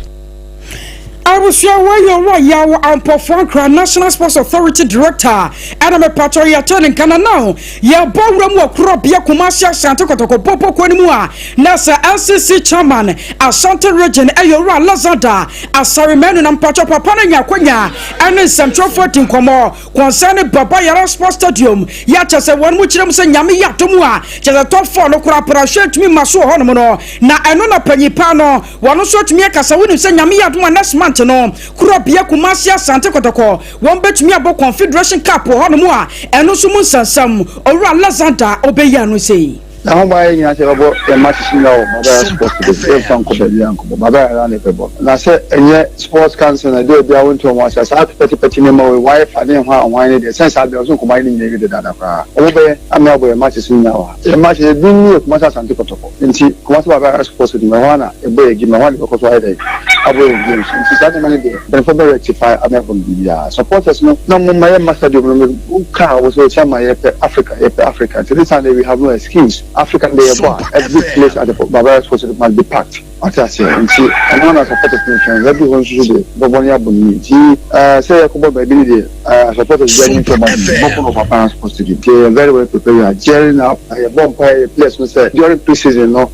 I was sure where you're right, Yaw and Pofrankra, National Sports Authority Director, and I'm a patrol turning Kana now. Ya Bogram crop ya Kumasha Santa Kotoko Popo Kwenimua, Nasa LCC Chairman, Asante Region, Ayora Lazada, Asare Menu and Pacho Papana Yakwenya, and in Central 14 Komo, concerning Baba Yara Sports Stadium, Yachas, one which I'm saying Yami Yatumua, just a top 4 no crapra shirt me Masu Honomono, na Anona Penipano, one short me Casawin saying Yami Yatuma next month. No, Kurabia Kumasia Santa Kotoko, one bet me about Confederation Cup or Honamua, and no summon some or Lazanta Obeyan, we say. Now, why you have about the matches now, Mother supposed to be from Kobe, Mother and Apple. And I said, and yet, sports council, I do it. I went to watch us out petty name wife, I didn't want wine the sense I was combining the data. Over, I'm not where matches now. The match is being new, Mother Santa Kotoko. And she, Kumasa supposed to be Mahana, a boy, give me one because why they are games. And she started many days, then for rectify, I'm from the supporters. No, my master car was also my Africa. To this time, we have no excuse. African Day every place at the Barbara Sports must be packed. What I say, and see, and one as a supporters nation, everyone should do. Bobonia Boni, say a couple of ability, supporters getting from Boko of Apam Sports to do. Very well prepared. Jelling up a bomb place was said during pre-season, not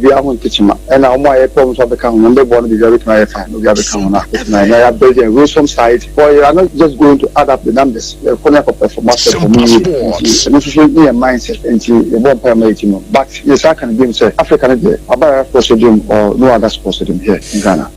be able to teach him. And now my problems of the count, number one, the very my fan, we have the count. I have built a gruesome site, for you are not just going to add up the numbers. The corner for performance for me, and a mindset, and see a bomb. But yes, I can give say African Day, about sports stadium or no other sports stadium here in Ghana.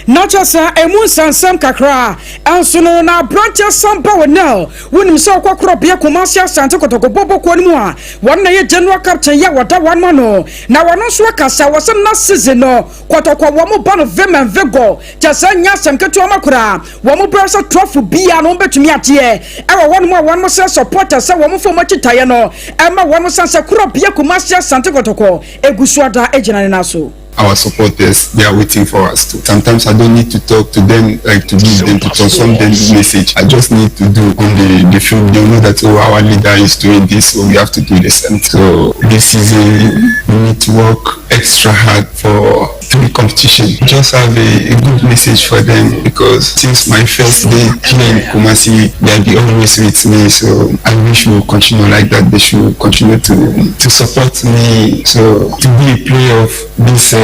Not just a moon Sam Kakra, and so now branches some power now. When you saw Quacropia Kumasia Santa Kotoko Bobo Konua, 1 year General Captain Yawata 1 mano. Now I know Swakasa was a season no, Quatoko Wamo Ban of Vim and Vigo, just a Yasam Katuamakura, Wamo Brasa Trophy be an ombe to me at ye. Ever one more supporters, a woman for much Italiano, Emma one more Sansa Kuropia Kumasia Santa Kotoko, Eguswada Ejana Naso. Our supporters, they are waiting for us to. Sometimes I don't need to talk to them, like to give them, to transform them the message. I just need to do on the field. They know that our leader is doing this, so we have to do the same. So this season, we need to work extra hard for the competition. Just have a good message for them, because since my first day here in Kumasi, they'll be always with me. So I wish we will continue like that. They should continue to support me. So to be a player of this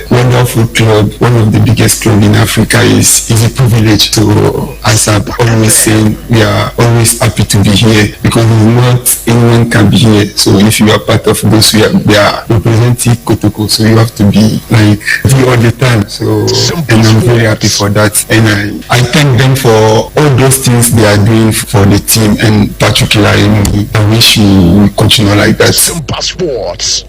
wonderful club, one of the biggest clubs in Africa, is a privilege. To, as I'm always saying, we are always happy to be here, because not anyone can be here. So if you are part of those, they are representing Kotoko, so you have to be like here all the time. So, and I'm very happy for that, and I thank them for all those things they are doing for the team, and particularly me. I wish we continue like that. Sompa Sports.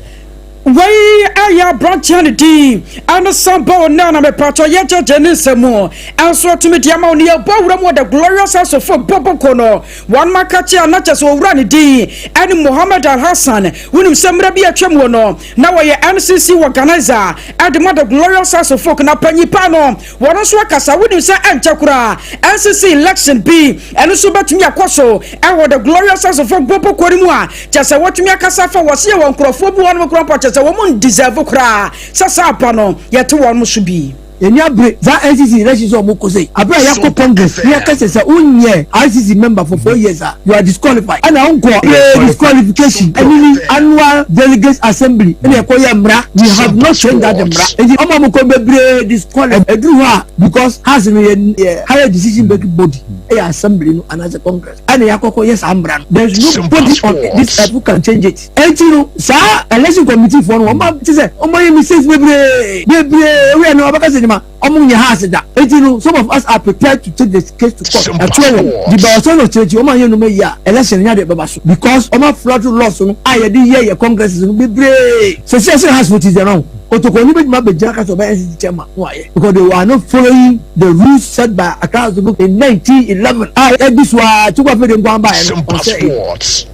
Way I branch on the team, and the Sompa Nana me patro yet Genisamo, and so to me Diamo near Bowram with the glorious house of Bobo Kono, one Makachi and not just Rani D, and Muhammad Al Hassan, when some Rabia Chemono, now I NCC organizer, and the mother glorious house of Folk na Panipano, one of Swakasa, when you say Anchakura, NCC election B, and Subat Miakoso, and what the glorious house of Bobo Korimua, just what Miakasafa was here on Crawford, one of Grandpa. A woman deserve cry. Sasa pano, yet one must be. Enya bre za NCC election so moko say abra yakko congress here ka say unye ICC member for 4 years you are disqualified and unko disqualification any annual delegates assembly and ekoya mra we have not shown that mra and omo moko bebre disqualified edruwa because has a higher decision making body assembly no and as a congress and yakko yes amra there's nobody on this earth who can change it and you know sa election committee for one say omo you mistakes bebre we no abaka say adwuma omo nya house da etinu some of us are prepared to take this case to court atwo the bawson of church omo anya no me ya election nya de baba so because omo flood laws no aye dey here congress no be brave so has what is around otokoni be ma be jaka so by NCC chairman because they are not following the rules set by accounts book in 1911 this was to go for them go and buy sports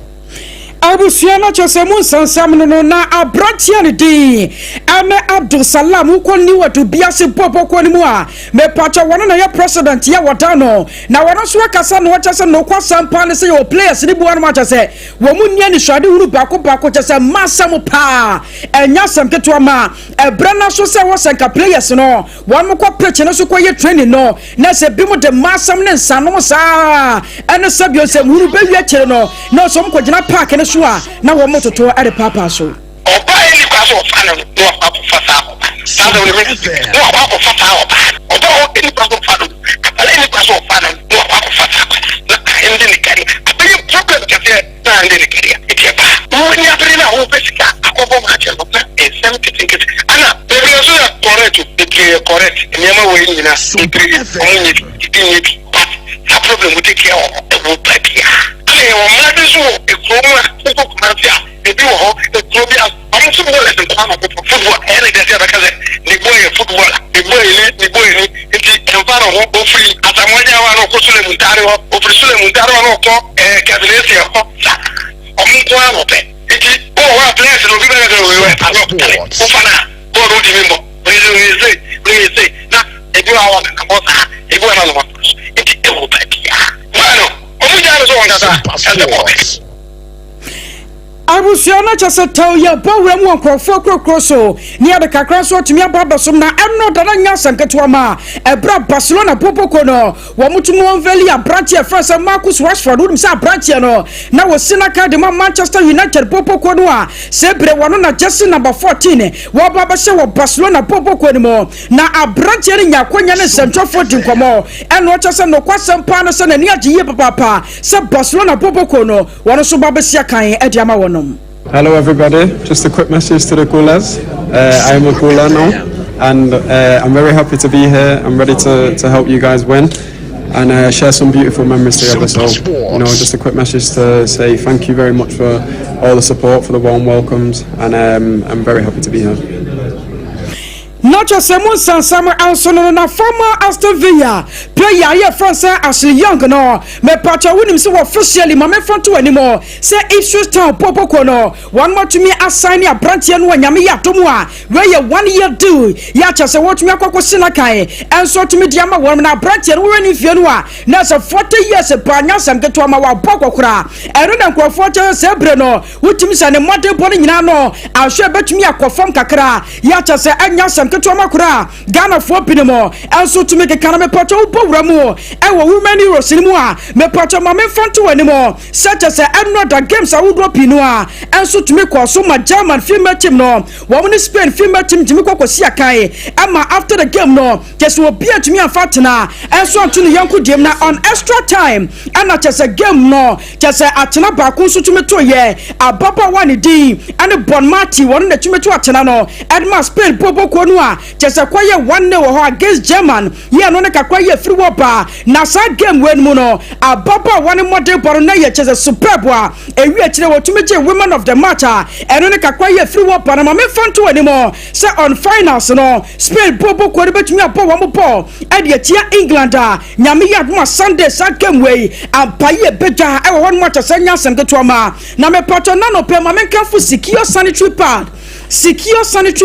abusuana chosemun sansam no na abratia ne din ame Abdul Salam ukoni watu biase popo kwani mu a me pacha wono na ye president ya wadano na wono so akasa no wacha se no kwasampa ne se yo players ni buwa no macha se wo mu nia ni hwade huru bako chese masam pa enya sam keto ma ebrana so se wo senka players no won mo kwa preach ne so kwa ye training no na se bi mu de masam ne nsano sa ene sabio se huru be wi akere no na so mo kwagina park ne na wo mototo ade papa so oba ni kwa so fa no akọ fata sa do le no akọ fata oba o ni kwa so fa no ala ni kwa so fa no akọ fata na ndi ni kari ayi problem kase na ndi ni kari etieba wo ni abiri na wo pesika akọbọ ma che no e sem ticket ana bebi so ya correct nyama wo ni na secret only ni but problem we take care of wo papia o madiso ekroma ko komafia ebi wo ho ekrobia amso mo lesson kwa na football ere de se bakaze ni football ni boy enti empara ho o free atamoja wa no ko sule muntare ho o free sule muntare wa no ko kabineti ho sa omko wa pe enti o wa place no bi bele do we alo o fana o do di mimbo we say na ebi wa na mo sa ebi wa na no enti e wo pa bia bueno abusuana chase taw ya bawra mu onkrofo krokro so ni ade kakra so tumi ababasom na enno dana nya sanketo ma ebra Barcelona popoko no wo mutumu onveli a branch e France Marcus Rashford wudum sa branch no na wo sinaka de Manchester United popoko no a sebre wono na jersey number 14 wo baba she wo Barcelona popoko ni mo na a branch ni nya konya ne Central Forward nkomo enno chase no kwasempa no se na ni Odehyieba papa se Barcelona popoko no wono so baba sia kan e de ama wono. Hello everybody, just a quick message to the callers. I am a caller now and I'm very happy to be here. I'm ready to help you guys win and share some beautiful memories together. So, you know, just a quick message to say thank you very much for all the support, for the warm welcomes, and I'm very happy to be here. Not just someone Sansama Anson na former Aston Villa player here France Ashley Young no me pacha winim so officially mame front to anymore say Ipswich Town popo kono one more to me assign ya branch ya no nyame ya tomu a we ye 1 year do ya cha say what me akoko sina kai and so to me dia ma won na branch ya no we ni fie no a na say 40 years pa nya sam keto ma wa bokokora ero na nkrofo cha say bre no wutimi say ne model body nyina no ahwe betumi akofam kakra ya cha say anya sam Tuama kura Ghana for pinemo also to make a caname pacho bowramu and women heroes anymore me pacho mame fanto anymore such as another games I would drop inua and so to make also my German female team no woman Spain female team Jimiko Siakai ama after the game no just will be to me and fatna and so to the young game na on extra time and not just a game no just a atena baku so to me to ye a baba one d and a bon marty one the to atena no and my Spain popo konua just a quiet 1-0 against German yeah no ka quiet free wapa na sa game when muno a baba one model ball na ye just a superb wa e wi akire wo tumi je women of the match and no ka quiet free wapa na me fanto anymore say on finals no Spain bobo ko betumi apo wo mo ball e de tia England nyame ya mo Sunday sa game we ampaye beja e wo one match sanya semketo ma na me pato na no pe ma me kanfo secure sanitary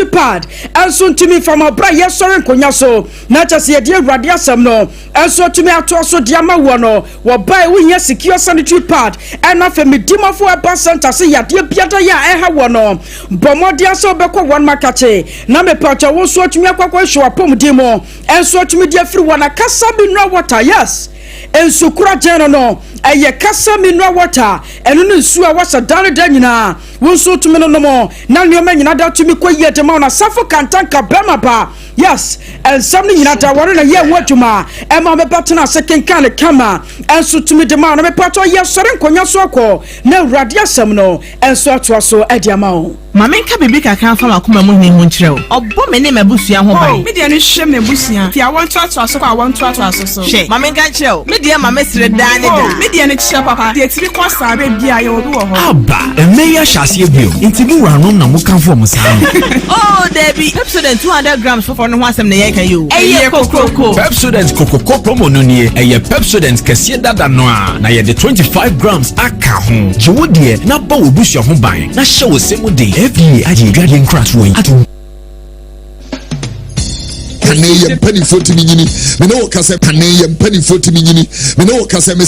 pad and so to me from a bra yes sorry konya so na cha se de awrade asem no and so to me ato so de ama wo no wo buy we here secure sanitary pad and na fe me dimafo aba center se ya de biada ya e ha wo no bomodia so be ko one market na me pacha wo so to me akwa show apom dimo and so to me de free one akasa bi no water yes ensukura jeno no eye kasa mineral water enu ne nsu a wasa dane da nyina wonso tumi no mo na nneoma nyina da tumi koyie de ma na safo kantanka bema ba yes and something nyina da wore na ye wadwuma e ma me batena second kan kama enso tumi de ma na me pato ye sore nkonya so akọ na awrade asem no enso atoa so ade ama o Mama nka bibi kakran fa makoma mu hin ho nkyerɛw. Obbo me ne mabusua ho ban. Me de no hwɛ mabusua. Ti awon to aso ko awon to aso so. Hwɛ, mama nka kyerɛw. Me de mama sere daa ne daa. Me de no kyerɛ papa. De tiri ko sabe bia ye obi wo ho. Aba, emeya hyase bio. Intibu ranom na mukanfo mo saa. Oh, Debbie, Pepsodent 200 grams for no ho asɛm na yɛ ka yo. Eye kokoko. Pepsodent kokoko promo no nie. Eye Pepsodent kɛseɛ dada no a na yɛ de 25 grams aka ho. Jewodie na ba obusua ho ban. Na hyɛ wo semu de. FDA aje dwade nkrato yi. Ato Kane yɛ mpanifo timi nyini me ne wo kasa kane yɛ mpanifo timi nyini me ne wo kasa me